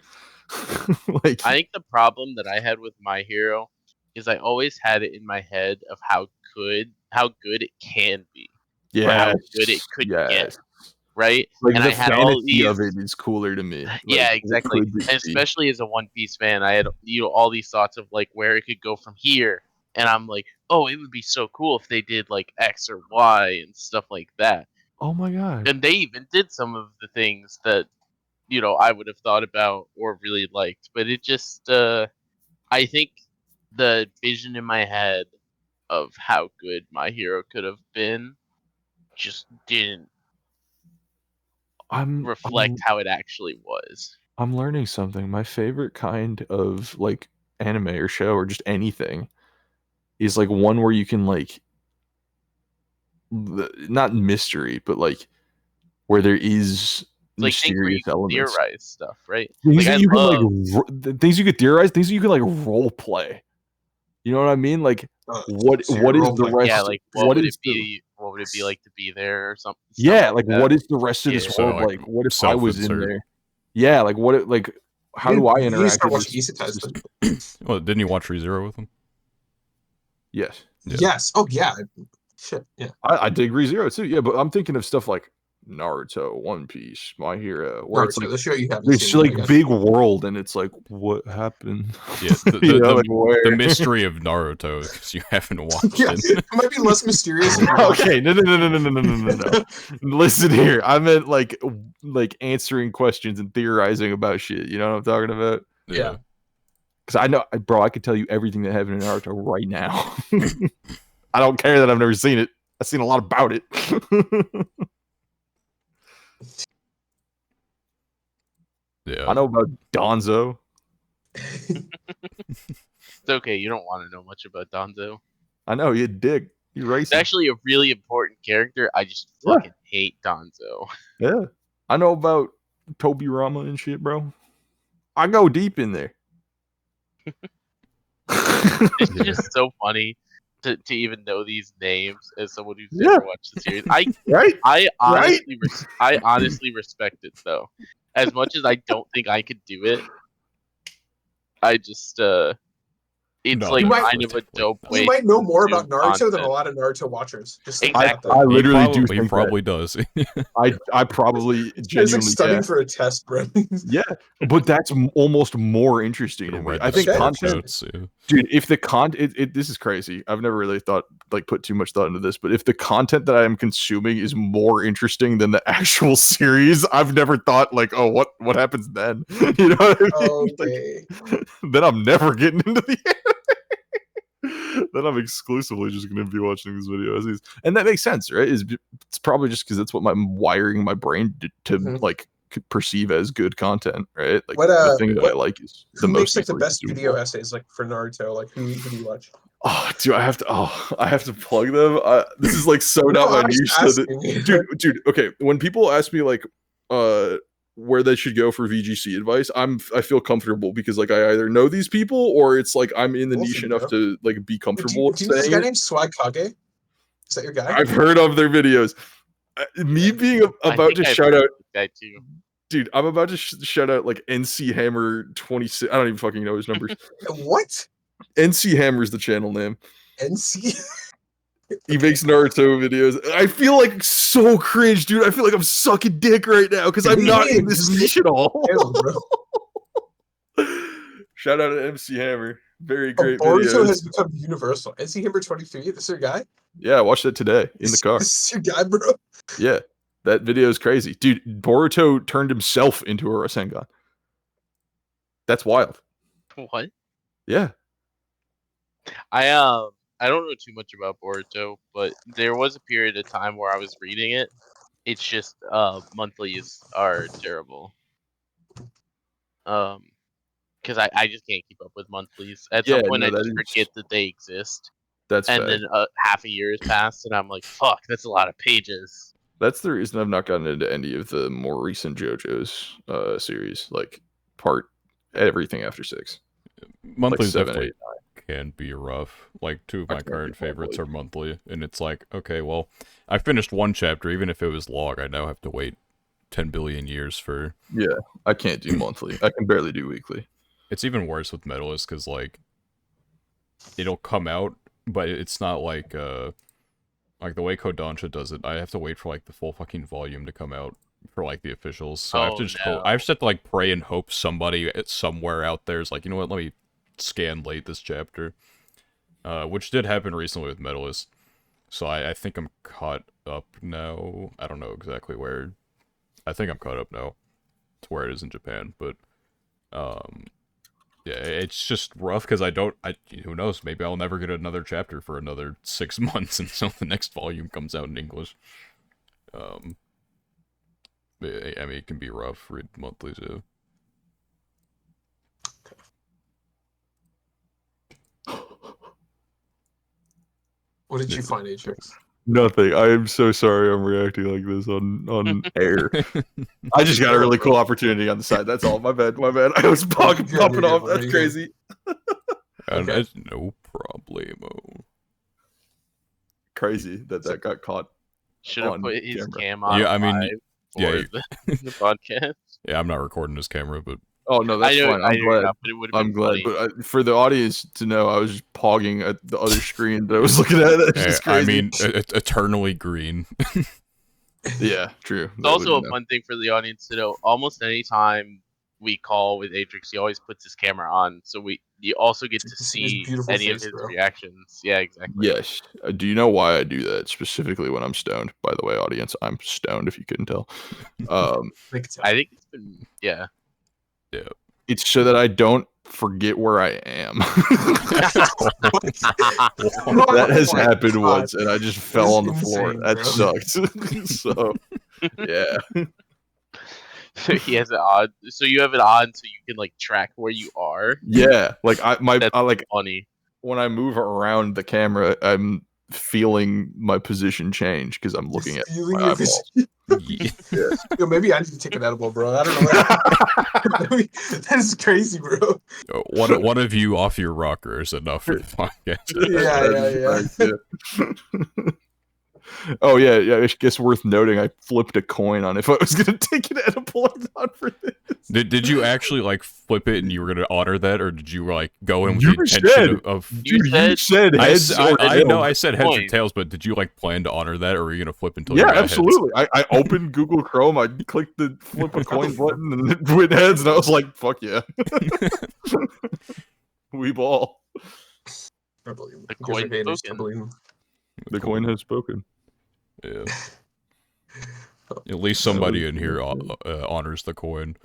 Like, I think the problem that I had with My Hero is I always had it in my head of how good it can be, or how good it could get, right? Like and the I had all fantasy of these, it is cooler to me. Like, yeah, it exactly. could be. And especially as a One Piece fan, I had all these thoughts of like where it could go from here, and I'm like, oh, it would be so cool if they did like X or Y and stuff like that. Oh my god. And they even did some of the things that I would have thought about or really liked, but it just I think the vision in my head of how good My Hero could have been just didn't I'm reflect how it actually was. I'm learning something. My favorite kind of like anime or show or just anything is like one where you can like not mystery, but like where there is Like things where you mysterious can elements. theorize stuff, right? Things Like that I you love, can like things you could theorize, things that you can like role play. You know what I mean? Like what so is you're the role-playing. rest? yeah, like what what would is it be? What would it be like to be there or something? yeah, like that. what is the rest of this Yeah. So, world like, like? What if I was in self-insert. there? Yeah, like what? Like how do I You need to interact start with watching this Isekais system? then. well, didn't you watch ReZero with him? Yes, Yeah. Yes. Oh yeah. Shit. Yeah. I did ReZero too. Yeah, but I'm thinking of stuff like Naruto, One Piece, My Hero, where it's Naruto, like the show you haven't there's seen. I like guess. big world, and it's like what happened? Yeah, You know, like, the where? mystery of Naruto because you haven't watched Yeah, it. it might be less mysterious. If you watch Okay, no. Listen here, I meant like answering questions and theorizing about shit. You know what I'm talking about? Yeah. Because I know, bro, I could tell you everything that happened in Naruto right now. I don't care that I've never seen it. I've seen a lot about it. Yeah, I know about Donzo. It's okay. You don't want to know much about Danzo. I know you dig. You It's racing. actually a really important character. I just Yeah. fucking hate Danzo. Yeah. I know about Toby Rama and shit, bro. I go deep in there. It's Yeah. just so funny to even know these names as someone who's Yeah. never watched the series. Right? I honestly respect it though. As much as I don't think I could do it, I just it's No, like You might- kind of a dope way. You might know to more consume about Naruto than a content. lot of Naruto watchers. Just think Exactly. about I that. literally do He think probably does. I probably It's like genuinely studying for a test, bro. yeah, but that's almost more interesting to me. Read I the think Okay. source content, notes, yeah. dude. If the this is crazy. I've never really put too much thought into this, but if the content that I am consuming is more interesting than the actual series, I've never thought like, oh, what happens then? You know what I mean? Okay. Like, then I'm never getting into the then I'm exclusively just going to be watching these videos, and that makes sense, right? It's probably just because that's what I'm wiring my brain to Mhm. like perceive as good content, right? Like What, the thing that I what- like is the Who makes most like the easily best video consumable. essays like for Naruto? Like who do you watch? Oh, do I have to? Oh, I have to plug them. This is like so not my I'm niche. just So that, asking. dude. Okay, when people ask me like, where they should go for VGC advice, I feel comfortable because like I either know these people or it's like I'm in the Both niche of you, enough bro. to like be Do comfortable you with know this saying guy it. named Swag Kage? Is that your guy? I've heard of their videos. Me being I about think to I've shout heard out, of this guy too. dude. I'm about to shout out like NC Hammer 26. I don't even fucking know his numbers. What? NC Hammer's the channel name. NC? He makes Naruto videos. I feel like so cringe, dude. I feel like I'm sucking dick right now because I'm not in this niche at all. Channel, bro. Shout out to MC Hammer. Very Oh, great Boruto videos. has become universal. NC Hammer 23. This is your guy? Yeah, I watched it today in the car. This is your guy, bro. Yeah, that video is crazy, dude. Boruto turned himself into a Rasengan. That's wild. What? Yeah. I don't know too much about Boruto, but there was a period of time where I was reading it. It's just monthlies are terrible. Because I just can't keep up with monthlies. At some point, I just forget that they exist, That's and fair. then half a year has passed, and I'm like, "Fuck, that's a lot of pages." That's the reason I've not gotten into any of the more recent JoJo's series, like everything after 6. Monthlies 7, definitely 8, can be rough. Like, two of I my can't do current favorites monthly. are monthly, and it's like, okay, well, I finished one chapter, even if it was long, I now have to wait 10 billion years for... Yeah, I can't do monthly. I can barely do weekly. It's even worse with Medalist, because, like, it'll come out, but it's not like the way Kodansha does it. I have to wait for, like, the full fucking volume to come out for, like, the officials. So I have to just I just have to, like, pray and hope somebody somewhere out there is like, you know what, let me scan late this chapter. Which did happen recently with Medalist. So I think I'm caught up now. I don't know exactly where. I think I'm caught up now to where it is in Japan, but yeah, it's just rough because who knows, maybe I'll never get another chapter for another 6 months until the next volume comes out in English. I mean, it can be rough, read monthly too. What did you find, Atrix? Nothing. I am so sorry I'm reacting like this on air. I just got a really cool opportunity on the side. That's all. My bad. I was popping off. That's crazy. Okay. No problemo. Crazy that got caught. Should have On put his camera. cam on. Yeah, I mean, live yeah, for the podcast. Yeah, I'm not recording this camera, but Oh no, that's fine. I'm glad. But it would have I'm been glad, funny. but for the audience to know, I was just pogging at the other screen that I was looking at. That's just I crazy. mean, eternally green. Yeah, true. It's also a fun thing for the audience to know. Almost any time we call with Atrix, he always puts his camera on, so you also get to See his see beautiful any of face, his bro. reactions. Yeah, exactly. Yes. Do you know why I do that specifically when I'm stoned? By the way, audience, I'm stoned. If you couldn't tell, I think it's been it's so that I don't forget where I am. That has happened once, and I just fell on the floor. insane, That bro. sucked. So, yeah. So he has it on. So you have it on, so you can like track where you are. Yeah, like That's I like funny. when I move around the camera, I'm feeling my position change because I'm looking at my eyeballs. Yo, maybe I need to take an edible, bro. I don't know. That is crazy, bro. One of you off your rocker is enough for the podcast. Yeah. Oh yeah. I guess worth noting. I flipped a coin on if I was gonna take an edible or not for this. Did you actually like flip it and you were gonna honor that, or did you like go in with You the intention said- of You Dude, said heads or I know tails. I said heads or Coin. tails, but did you like plan to honor that, or were you gonna flip until you Yeah, got heads? absolutely. I opened Google Chrome. I clicked the flip a coin button and it went heads, and I was like, "Fuck yeah, we ball." I believe him. The You guys are coin haters, I spoken. believe him. The coin has spoken. Yeah. At least somebody in here honors the coin.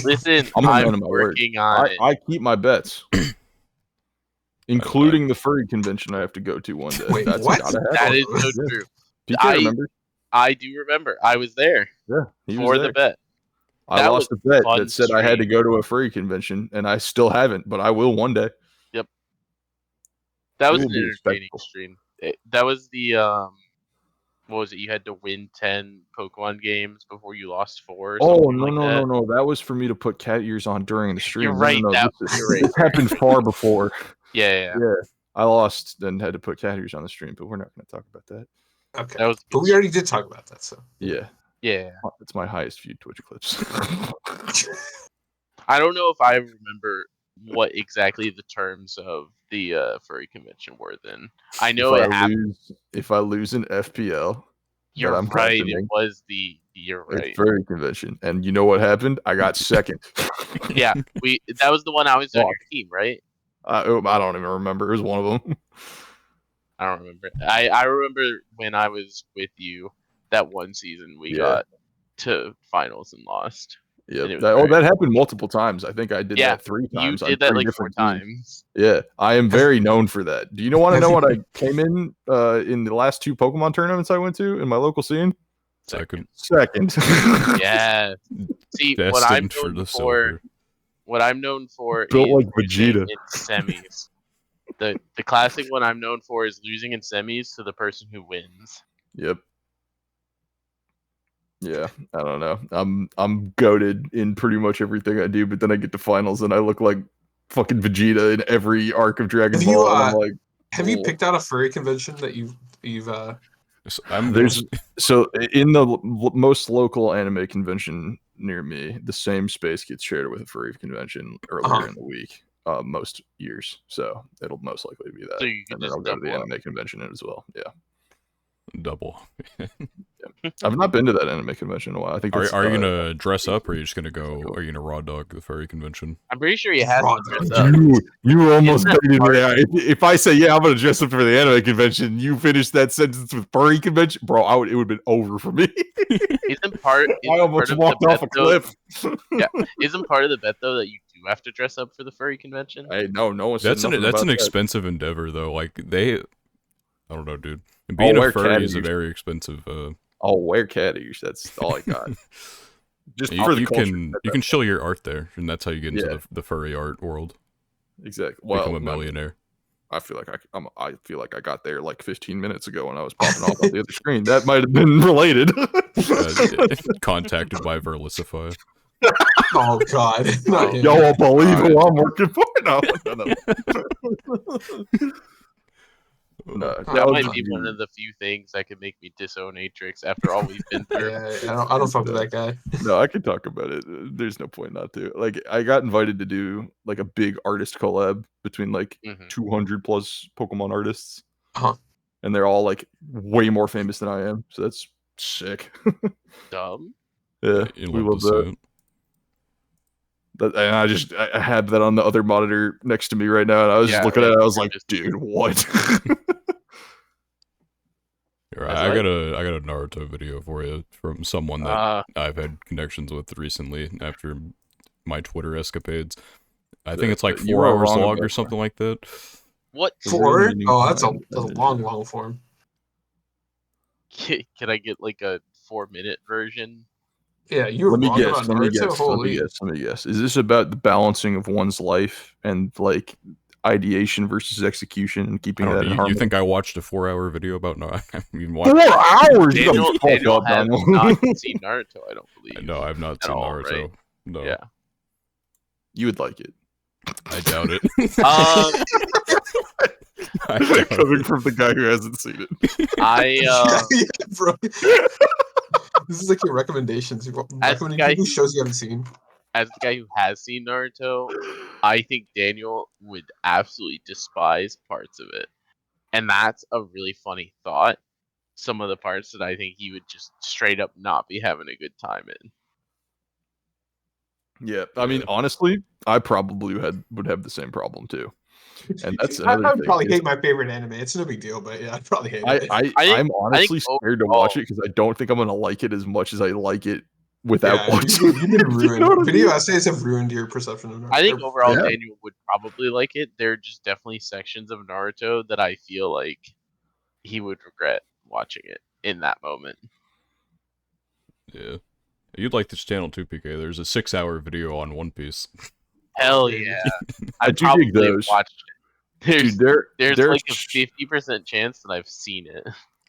Listen, I'm a man I'm of my word. working on it. I keep my bets, including the furry convention I have to go to one day. Wait, That's what? gotta happen. That is so Yeah. true. PK remember? I do remember. I was there Yeah, he was for there. the bet. I That lost was a bet fun that said I had to stream. go to a furry convention, and I still haven't, but I will one day. That It was will an be a entertaining spectacle. stream. That was the what was it? You had to win 10 Pokemon games before you lost 4 or Oh something no like no that. no no! That was for me to put cat ears on during the stream. You're No, right. No, That, This, you're right. this happened far before. Yeah. Yeah, I lost and had to put cat ears on the stream, but we're not going to talk about that. Okay. That was a But good we already did talk about that, so. Yeah, Yeah. it's my highest viewed Twitch clips. I don't know if I remember what exactly the terms of the furry convention were then. I know it happened. If I lose an FPL, You're I'm right. captaining, It was you're right. it's furry convention, and you know what happened? I got second. Yeah, that was the one I was on Fuck. your team, right? I don't even remember. It was one of them. I don't remember. I remember when I was with you that one season we got to finals and lost. Yeah, And it was that very- happened multiple times. I think I did Yeah, that 3 You times. on did that 3 like 4 different teams. times. Yeah, I am very known for that. Do you want to know what I came in the last 2 Pokemon tournaments I went to in my local scene? Second. Yeah. See, what I'm Destined for known the for, silver. what I'm known for Built is like losing Vegeta. in semis. The classic one I'm known for is losing in semis to the person who wins. Yep. Yeah, I don't know. I'm goated in pretty much everything I do, but then I get to finals and I look like fucking Vegeta in every arc of Dragon Have you, Ball. And I'm like, Have you "Cool." picked out a furry convention that you've There's so in the most local anime convention near me, the same space gets shared with a furry convention earlier in the week, most years. So it'll most likely be that. So you can And then just I'll go to the double up. anime convention as well. Yeah, double. I've not been to that anime convention in a while. I think. Are It's, you gonna dress up, or are you just gonna go? Are you gonna raw dog the furry convention? I'm pretty sure you had Raw to dress up. You almost Isn't that baited me hard? there. If I say yeah, I'm gonna dress up for the anime convention, you finish that sentence with furry convention, bro. It would have been over for me. Isn't part I almost walked off a cliff. Isn't part of the bet though that you do have to dress up for the furry convention? Hey, no one said That's nothing an about that. expensive endeavor though. Like I don't know, dude. Being a wear furry is a cat ears. very expensive. I'll wear cat ears. That's all I got. Just for the you culture. can you show your art there, and that's how you get into Yeah. the furry art world. Exactly. Become Well, a millionaire. I feel like I feel like I got there like 15 minutes ago when I was popping off on the other screen. That might have been related. Contacted by Verlicify. Oh God! Not him. Y'all won't believe All right. who I'm working for. No. Oh, That was might just be one of the few things that could make me disown Atrix after all we've been through. Yeah, I don't fuck with that guy. No, I can talk about it. There's no point not to. Like, I got invited to do like a big artist collab between like Mhm. 200 plus Pokemon artists, Uh-huh. and they're all like way more famous than I am. So that's sick. Dumb. Yeah, You we love love to see that. it. And I had that on the other monitor next to me right now, and I was just Yeah, looking at it. I was you're like, just- dude, what? Right, That's I right. got a Naruto video for you from someone that Uh, I've had connections with recently after my Twitter escapades. I think it's like You 4 are hours wrong long about or that. something like that. what? The 4? meaning Oh, that's a behind long form. Can I get like a 4-minute version? Yeah, you were Let me wrong guess. about Let me Naruto. guess. Holy. Let me guess. Is this about the balancing of one's life and like ideation versus execution and I keeping don't that know. in You harmony? think I watched a 4-hour video about Naruto? I mean, 4 hours? You Daniel, gotta fuck Daniel up, has Daniel. not seen Naruto, I don't believe. No, I've not At seen all, Naruto. right? No, Yeah. You would like it. I doubt it. I doubt Coming it. from the guy who hasn't seen it. Yeah, bro. This is like your recommendations. You're As the recommending guy TV shows you haven't seen. as the guy who has seen Naruto, I think Daniel would absolutely despise parts of it. And that's a really funny thought. Some of the parts that I think he would just straight up not be having a good time in. Yeah, I mean, Yeah. honestly, I probably would have the same problem too. And that's I another would thing. probably is hate my favorite anime. It's no big deal, but yeah, I'd probably hate it. I think- I'm I honestly think scared to overall- watch it because I don't think I'm gonna like it as much as I like it without Yeah, watching. you've been You ruined. know what I Video mean? essays have ruined your perception of Naruto. I think overall Yeah. Daniel would probably like it. There are just definitely sections of Naruto that I feel like he would regret watching it in that moment. Yeah. You'd like this channel too, PK. There's a 6-hour video on One Piece. Hell dude. yeah. I I do dig probably those. watched it. Dude, There's there's like a 50% chance that I've seen it.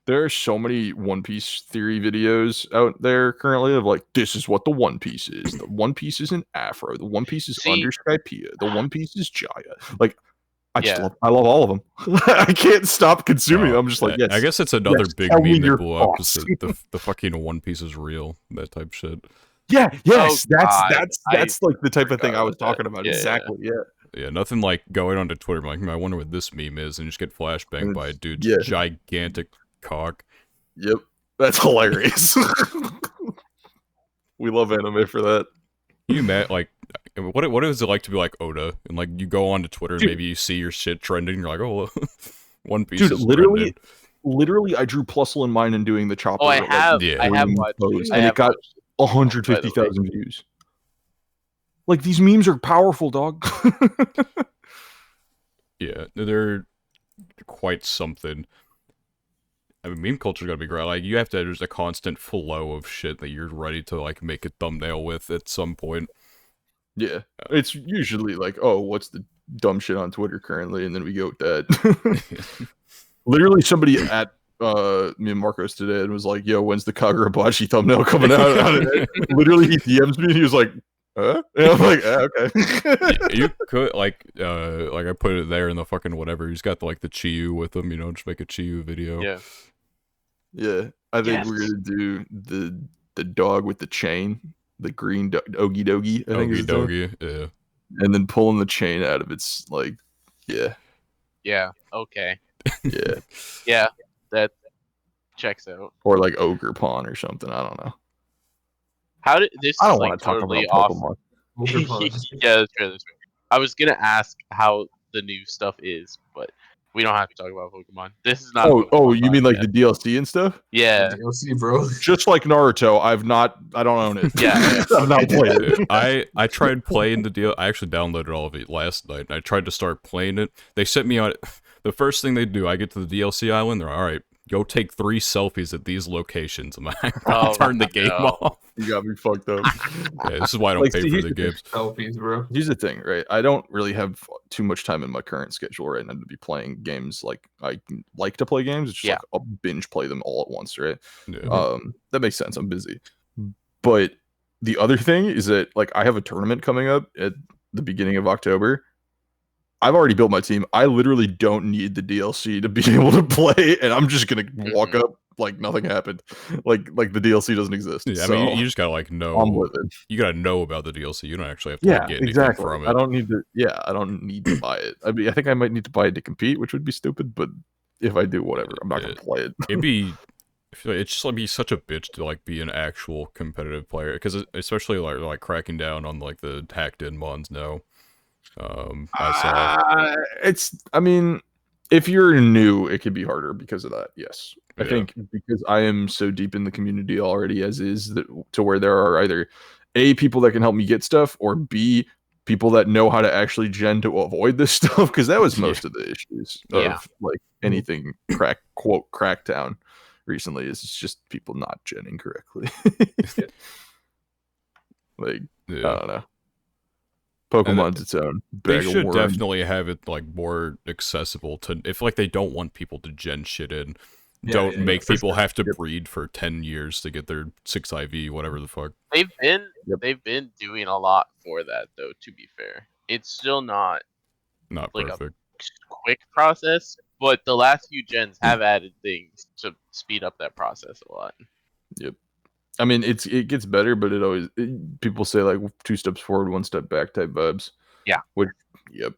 there are so many One Piece theory videos out there currently of like, this is what the One Piece is. The One Piece is an Afro. The One Piece is See- under Skypiea. The One Piece is Jaya. Like, Yeah. I love all of them. I can't stop consuming them. I'm just like, yes. I guess it's another yes, big tell me meme that your blew up. thoughts. Is the fucking One Piece is real. That type shit. Yeah, yes, Oh, God, that's like the type of thing forgot I was about that. talking about. Yeah, Exactly. Yeah. Yeah, nothing like going onto Twitter like, I wonder what this meme is, and you just get flashbanged And by a it's- dude's yeah. gigantic cock. Yep. That's hilarious. We love anime for that. You met like, what is it like to be like Oda? And like, you go onto Twitter, and Dude. maybe you see your shit trending, and you're like, oh, One Piece Dude, is literally, trending. literally, I drew Plusle in mine and doing the chopper. Oh, I like, have. yeah. I have green watched. pose, I and have it got watched it. 150,000 views. Like, these memes are powerful, dog. Yeah, they're quite something. I mean, meme culture's gotta be great. Like, you have to, there's a constant flow of shit that you're ready to, like, make a thumbnail with at some point. Yeah. It's usually like, oh, what's the dumb shit on Twitter currently? And then we go with that. Literally, somebody at me and Marcos today and was like, yo, when's the Kagurabachi thumbnail coming out? Literally, he DMs me and he was like, huh? And I'm like, okay. You could, like I put it there in the fucking whatever. He's got, like, the Chiyu with him, just make a Chiyu video. Yeah. Yeah, I think we're Yes. gonna do the dog with the chain, the green Ogie Dogie, I think Ogie is the name. Dogie, yeah. And then pulling the chain out of its like, yeah, Yeah. Okay. yeah, Yeah. That checks out. or like Ogre Pawn or something. I don't know. How did this? I don't is, like, want to talk totally about off. Pokemon. Ogre Pawn. Yeah, that's true. That's true. I was gonna ask how the new stuff is, but we don't have to talk about Pokemon. This is not. a Oh, Pokemon you mean like podcast. the DLC and stuff? Yeah. DLC, bro. Just like Naruto, I don't own it. Yeah. I've not played it. I tried playing the deal. I actually downloaded all of it last night, and I tried to start playing it. They sent me on. The first thing they do, I get to the DLC island. They're all right. Go take 3 selfies at these locations. I'm like, Oh, turn the game no. off. You got me fucked up. Yeah, this is why I don't Like, pay see, for here's the the thing. games. Selfies, bro. Here's the thing, right? I don't really have too much time in my current schedule right now to be playing games like I like to play games. It's just Yeah. like I'll binge play them all at once, right? Yeah. That makes sense. I'm busy. But the other thing is that like I have a tournament coming up at the beginning of October. I've already built my team. I literally don't need the DLC to be able to play, and I'm just gonna walk up like nothing happened. Like the DLC doesn't exist. Yeah, I So, mean, you just gotta like I'm know. livid. You gotta know about the DLC. You don't actually have to like, Yeah, get anything exactly. from it. I don't need to. Yeah, I don't need to buy it. I mean, I think I might need to buy it to compete, which would be stupid. But if I do, whatever. I'm not gonna play it. It'd be. I feel like it's just like be such a bitch to like be an actual competitive player because especially like cracking down on like the hacked in mons now. I I mean, if you're new, it could be harder because of that. Yes, I Yeah. think because I am so deep in the community already as is that to where there are either A, people that can help me get stuff, or B, people that know how to actually gen to avoid this stuff, because that was most of the issues of Yeah. like anything crackdown recently is it's just people not genning correctly. Like yeah. I don't know. Pokemon's its own They bag of should worms. definitely have it like more accessible to if like they don't want people to gen shit in. Yeah, Don't yeah, make for people sure. have to Yep. breed for 10 years to get their 6 IV, whatever the fuck. They've been Yep. they've been doing a lot for that though. To be fair, it's still not Not Like a- perfect. quick process, But the last few gens have added things to speed up that process a lot. Yep. I mean, it gets better, but people say like 2 steps forward, 1 step back type vibes. Yeah. Yep.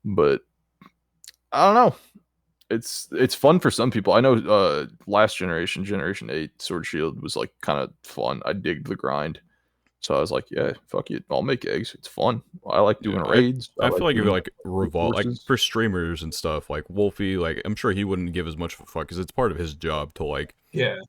But I don't know. It's fun for some people. I know last generation 8 Sword Shield was like kind of fun. I digged the grind. So I was like, yeah, fuck it. I'll make eggs. It's fun. I like doing raids. I feel like if doing, like like for streamers and stuff, like Wolfie, like I'm sure he wouldn't give as much of a fuck because it's part of his job to like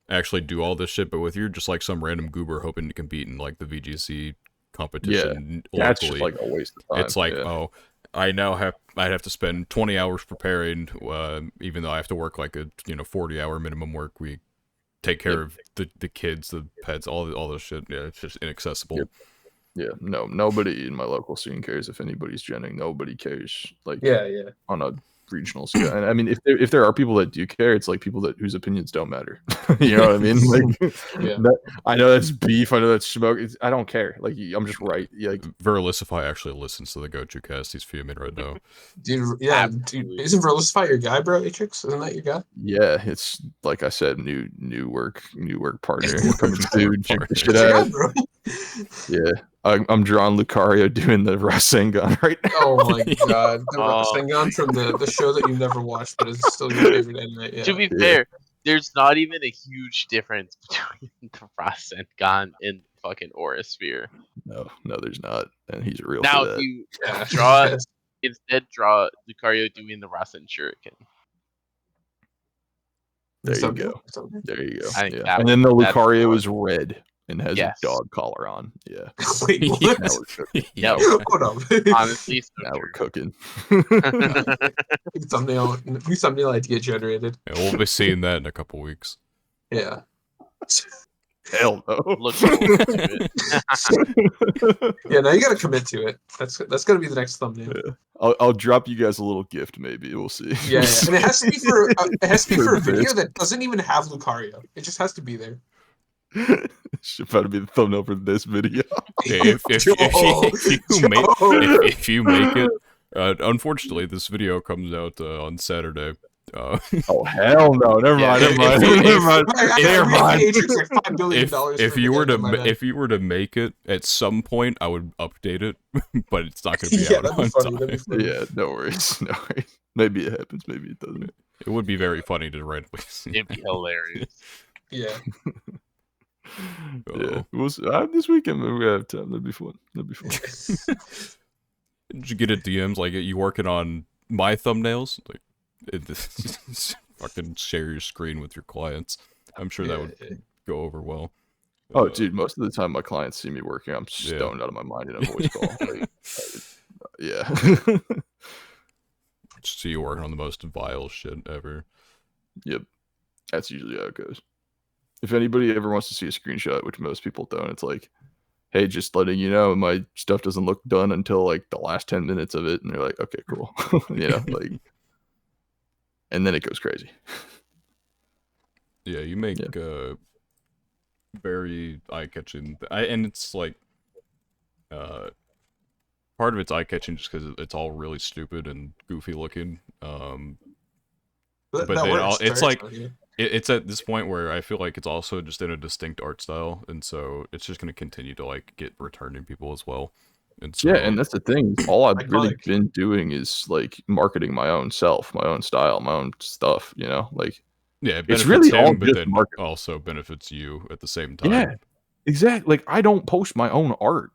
actually do all this shit. But with you're just like some random goober hoping to compete in like the VGC competition locally, that's just like a waste of time. It's like, oh, I'd have to spend 20 hours preparing, even though I have to work like a 40-hour minimum work week. Take care of the kids, the pets, all this shit. Yeah, it's just inaccessible. Yep. Yeah, no, nobody in my local scene cares if anybody's genning. Nobody cares. Like, on a regional scale. And I mean, if there are people that do care, it's like people whose opinions don't matter. You know what I mean? Like, I know that's beef. I know that's smoke. I don't care. Like, I'm just right. Like, Verilicify actually listens to the Gochuucast. He's fuming right now. Dude, isn't Verilicify your guy, bro? Atrix, isn't that your guy? Yeah, it's like I said, new work partner coming through. Check the shit out. Bro. Yeah, I'm drawing Lucario doing the Rasengan right now. Oh my god, the Rasengan from the show that you never watched, but is still your favorite anime. Yeah. To be fair, there's not even a huge difference between the Rasengan and fucking Aurasphere. No, there's not, and he's real. Now, for that. if you draw draw Lucario doing the Rasen Shuriken. There you go. There you go. Yeah. And then the Lucario is red and has a dog collar on. Yeah. Wait, what? Now we're cooking. Yep. Hold on. Honestly, so Now we're cooking. New thumbnail idea generated. Yeah, we'll be seeing that in a couple weeks. Yeah. Hell no. Look forward to it. Yeah, now you gotta commit to it. That's gonna be the next thumbnail. Yeah. I'll drop you guys a little gift, maybe. We'll see. Yeah. And it has to be for a video that doesn't even have Lucario. It just has to be there. Should probably be the thumbnail for this video. Yeah, if you make it, unfortunately, this video comes out on Saturday. Oh hell no! Never mind. If you were to make it at some point, I would update it, but it's not going to be out on time. Yeah, no worries. Maybe it happens. Maybe it doesn't. It would be very funny to randomly see. It'd be hilarious. Yeah. Yeah. This weekend we're gonna have time. That'd be fun. Did you get a DMs like you working on my thumbnails? Like, fucking share your screen with your clients. I'm sure that would go over well. Oh, dude, most of the time my clients see me working, I'm stoned out of my mind in a voice call. See you working on the most vile shit ever. Yep, that's usually how it goes. If anybody ever wants to see a screenshot, which most people don't, it's like, hey, just letting you know, my stuff doesn't look done until like the last 10 minutes of it, and they're like, okay, cool, like. And then it goes crazy. Yeah, you make very eye-catching. And it's like, part of it's eye-catching just because it's all really stupid and goofy looking. But it's like, it's at this point where I feel like it's also just in a distinct art style, and so it's just going to continue to like get returning people as well. And so, and that's the thing. All I've really been doing is like marketing my own self, my own style, my own stuff. Like it's really all but then also benefits you at the same time. Yeah, exactly. Like I don't post my own art,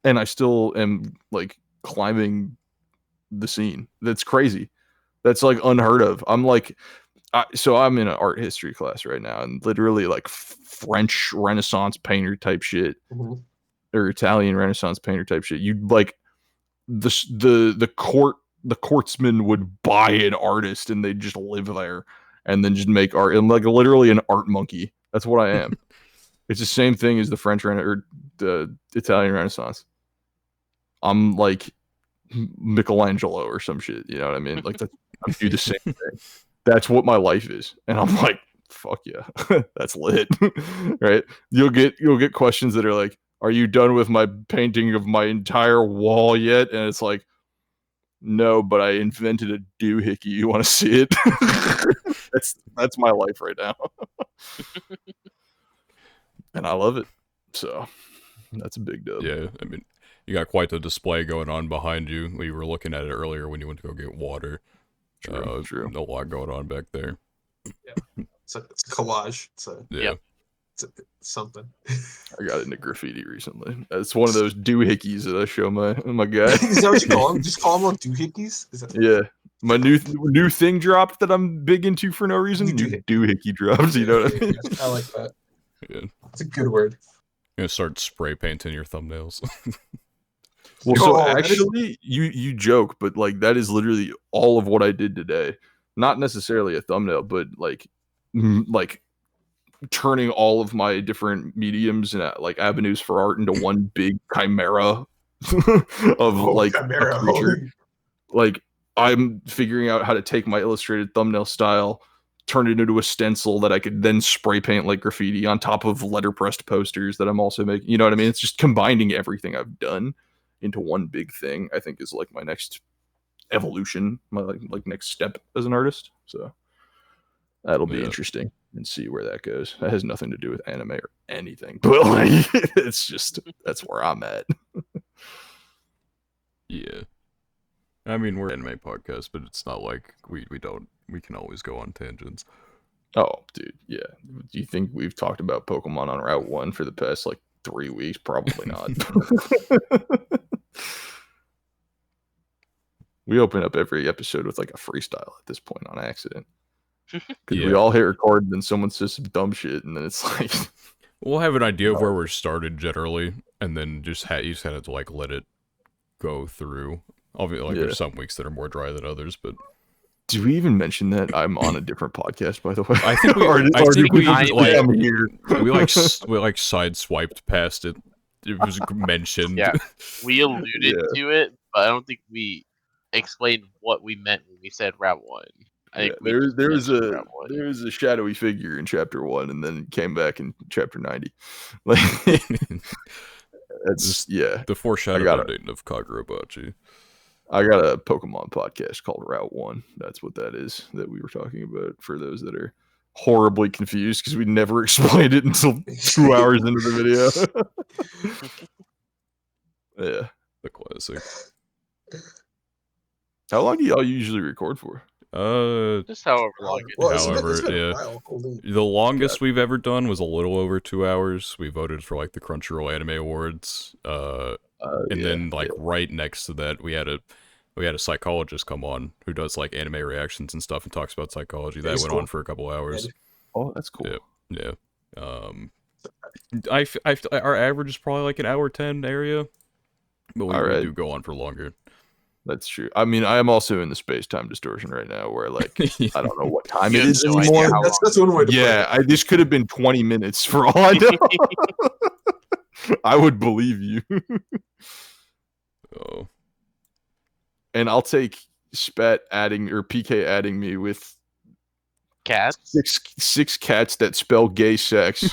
and I still am like climbing the scene. That's crazy. That's like unheard of. I'm like, so I'm in an art history class right now, and literally like French Renaissance painter type shit. Mm-hmm. Or Italian Renaissance painter type shit. You'd like the courtsman would buy an artist and they'd just live there and then just make art. And like literally an art monkey. That's what I am. It's the same thing as the French or the Italian Renaissance. I'm like Michelangelo or some shit. You know what I mean? Like I do the same thing. That's what my life is. And I'm like, fuck yeah, that's lit. Right? You'll get questions that are like, are you done with my painting of my entire wall yet? And it's like, No, but I invented a doohickey. You want to see it? That's my life right now, and I love it. So that's a big dub. Yeah, I mean, you got quite the display going on behind you. We were looking at it earlier when you went to go get water. True. A lot going on back there. It's a collage. Yeah. It's something. I got into graffiti recently. It's one of those doohickeys that I show my guy. Is that what you call them? Just call them on doohickeys? Is that Yeah. My new thing dropped that I'm big into for no reason. New doohickey drops, you know what I mean? I like that. Yeah. It's a good word. You're gonna start spray painting your thumbnails. Well, so Oh, that is- actually, you joke, but like that is literally all of what I did today. Not necessarily a thumbnail, but like turning all of my different mediums and like avenues for art into one big chimera of like Chimera. a creature. Like I'm figuring out how to take my illustrated thumbnail style, turn it into a stencil that I could then spray paint like graffiti on top of letterpressed posters that I'm also making. You know what I mean? It's just combining everything I've done into one big thing. I think is like my next evolution, my like next step as an artist. So that'll be interesting and see where that goes. That has nothing to do with anime or anything, but like it's just that's where I'm at. Yeah. I mean, we're an anime podcast, but it's not like we can always go on tangents. Oh, dude, yeah. Do you think we've talked about Pokemon on Route 1 for the past like 3 weeks? Probably not. We open up every episode with like a freestyle at this point on accident. Because we all hit record and then someone says some dumb shit and then it's like we'll have an idea of where we're started generally, and then you just have to like let it go through. Obviously, like there's some weeks that are more dry than others, but do we even mention that I'm on a different podcast? By the way, I think we. I'm here. We sideswiped past it. It was mentioned. Yeah, we alluded to it, but I don't think we explained what we meant when we said Route 1. I think there was a shadowy figure in chapter 1, and then it came back in chapter 90. Like, that's the foreshadowing of Kagurabachi. I got a Pokemon podcast called Route 1. That's what that is that we were talking about for those that are horribly confused because we never explained it until 2 hours into the video. Yeah. The classic. How long do y'all usually record for? Just however long. However, the longest we've ever done was a little over 2 hours. We voted for like the Crunchyroll Anime Awards. Then right next to that, we had a psychologist come on who does like anime reactions and stuff and talks about psychology. That went on for a couple hours. Oh, that's cool. Yeah. Our average is probably like an hour 10 area, but we do go on for longer. That's true. I mean, I am also in the space-time distortion right now where, like, I don't know what time it is anymore. That's one way to put it. This could have been 20 minutes for all I know. I would believe you. Oh. And I'll take Spat adding, or PK adding me with cats. Six cats that spell gay sex.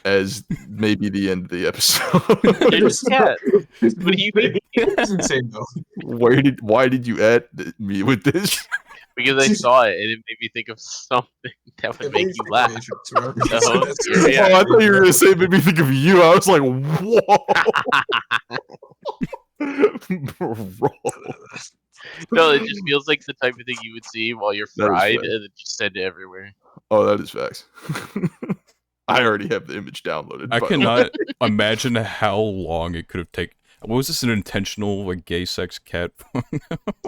As maybe the end of the episode. It's cat. What do you mean? That's insane, though. Why did you add me with this? Because I saw it and it made me think of something that would make you laugh. Oh, I thought you were gonna say it made me think of you. I was like, whoa. Bro. No, it just feels like the type of thing you would see while you're fried and then just send it everywhere. Oh, that is facts. I already have the image downloaded. I cannot imagine how long it could have taken. Was this an intentional like gay sex cat?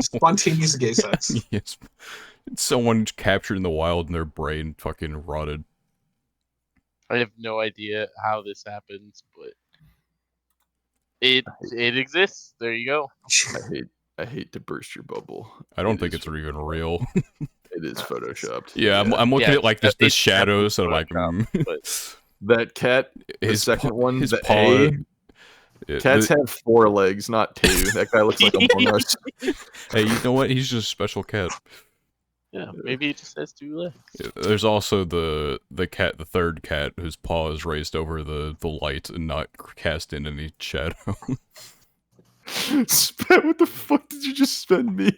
Spontaneous gay sex. Yes. Someone captured in the wild and their brain fucking rotted. I have no idea how this happens, but it exists. There you go. I hate to burst your bubble. I don't think it's even real. It is photoshopped. Yeah, I'm looking at like the shadows, and I'm like, that cat, the second one, his the paw. Cats have 4 legs, not 2. That guy looks like Among Us. Hey, you know what? He's just a special cat. Yeah, maybe he just has 2 legs. Yeah, there's also the third cat, whose paw is raised over the light and not cast in any shadow. What the fuck did you just spend me?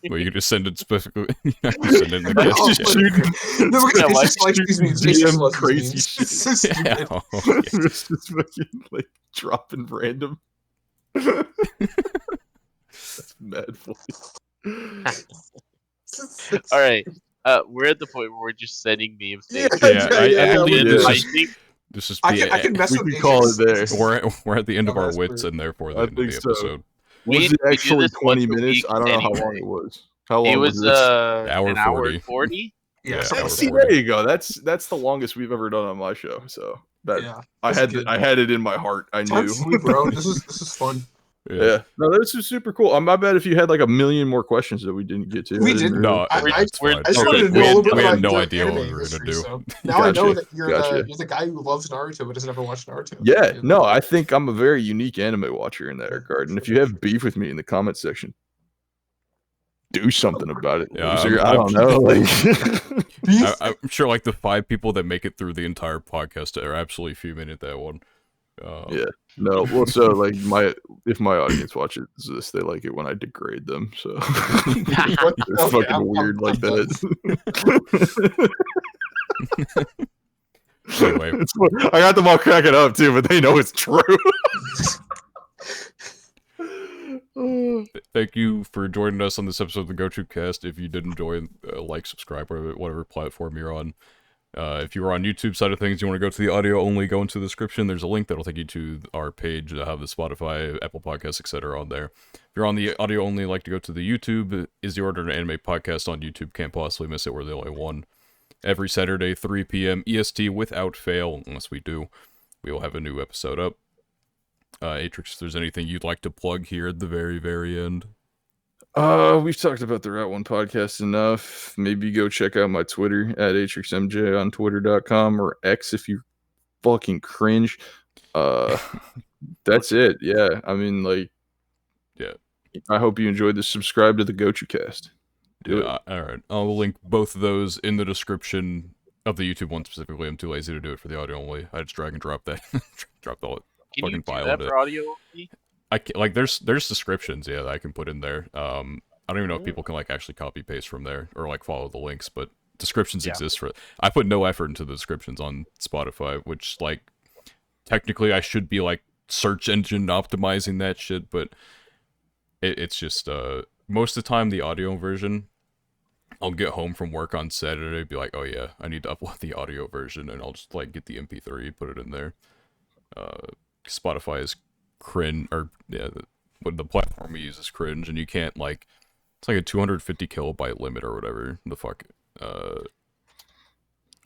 Well, you just send it specifically. You send it in the Oh, guest but- chat. No, Yeah, it's why just like these memes. It's just GM loves crazy these memes. shit. It's so stupid. Yeah. Oh, yeah. It's just fucking like dropping random. That's mad funny. All right. We're at the point where we're just sending memes. Yeah, Yeah, yeah, I think and yeah. I think this is I can mess We with can call it Atrix. there. we're at the end of our Dumbass wits, bird. and therefore the I end of the think so. episode. we Was it do actually this 20 once a minutes? week I don't know how long anyway. it was. How long It was was this? Hour an hour 40. and 40. Yeah, Yeah, something hour like See, that. 40. there you go. That's the longest we've ever done on my show. So that Yeah, I that's had good. I had it in my heart. I Time knew. flew, bro. This is fun. Yeah. No, this is super cool. My bad if you had like a million more questions that we didn't get to. We I didn't. really- No, I that's we're- fine. I just Okay, wanted to we know a had- little bit we had about no your idea what anime we were gonna history, do. So now I know Gotcha, that you're gotcha. the guy who loves Naruto but doesn't ever watch Naruto. Yeah, no, I think I'm a very unique anime watcher in that regard. And if you have beef with me in the comment section, do something about it, Yeah, loser. I I'm- don't know. Like, I'm sure like the 5 people that make it through the entire podcast are absolutely fuming at that one. Yeah. No, well, so like if my audience watches this, they like it when I degrade them. So What? it's Okay, fucking weird like done. that. Anyway, I got them all cracking up too, but they know it's true. thank you for joining us on this episode of the Gochuucast. If you did enjoy, like, subscribe, or whatever platform you're on. If you are on YouTube side of things, you want to go to the audio only, go into the description. There's a link that'll take you to our page that have the Spotify, Apple Podcasts, etc. on there. If you're on the audio only, like to go to the YouTube, Is the Order an Anime podcast on YouTube. Can't possibly miss it. We're the only one. Every Saturday, 3 p.m. EST without fail, unless we do. We will have a new episode up. Atrix, if there's anything you'd like to plug here at the very, very end. We've talked about the Route 1 podcast enough. Maybe go check out my Twitter at AtrixMJ on twitter.com or X if you fucking cringe. That's it. Yeah. I mean, like, Yeah. I hope you enjoyed this. Subscribe to the Gochuucast. Do it. Alright. I'll link both of those in the description of the YouTube one specifically. I'm too lazy to do it for the audio only. I just drag and drop that. Drop the Can you fucking do file that into for audio only? I can, like there's descriptions, yeah, that I can put in there. I don't even know if people can like actually copy paste from there or like follow the links, but descriptions Yeah. exist for. I put no effort into the descriptions on Spotify, which like technically I should be like search engine optimizing that shit, but it's just most of the time the audio version. I'll get home from work on Saturday, be like, oh yeah, I need to upload the audio version, and I'll just like get the MP3, put it in there. Spotify is cringe, or yeah, the platform we use is cringe, and you can't like, it's like a 250 kilobyte limit or whatever the fuck,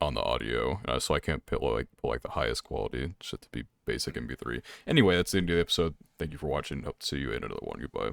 on the audio, so I can't pull like the highest quality, just have to be basic MP3. Anyway, that's the end of the episode. Thank you for watching. Hope to see you in another one. Goodbye.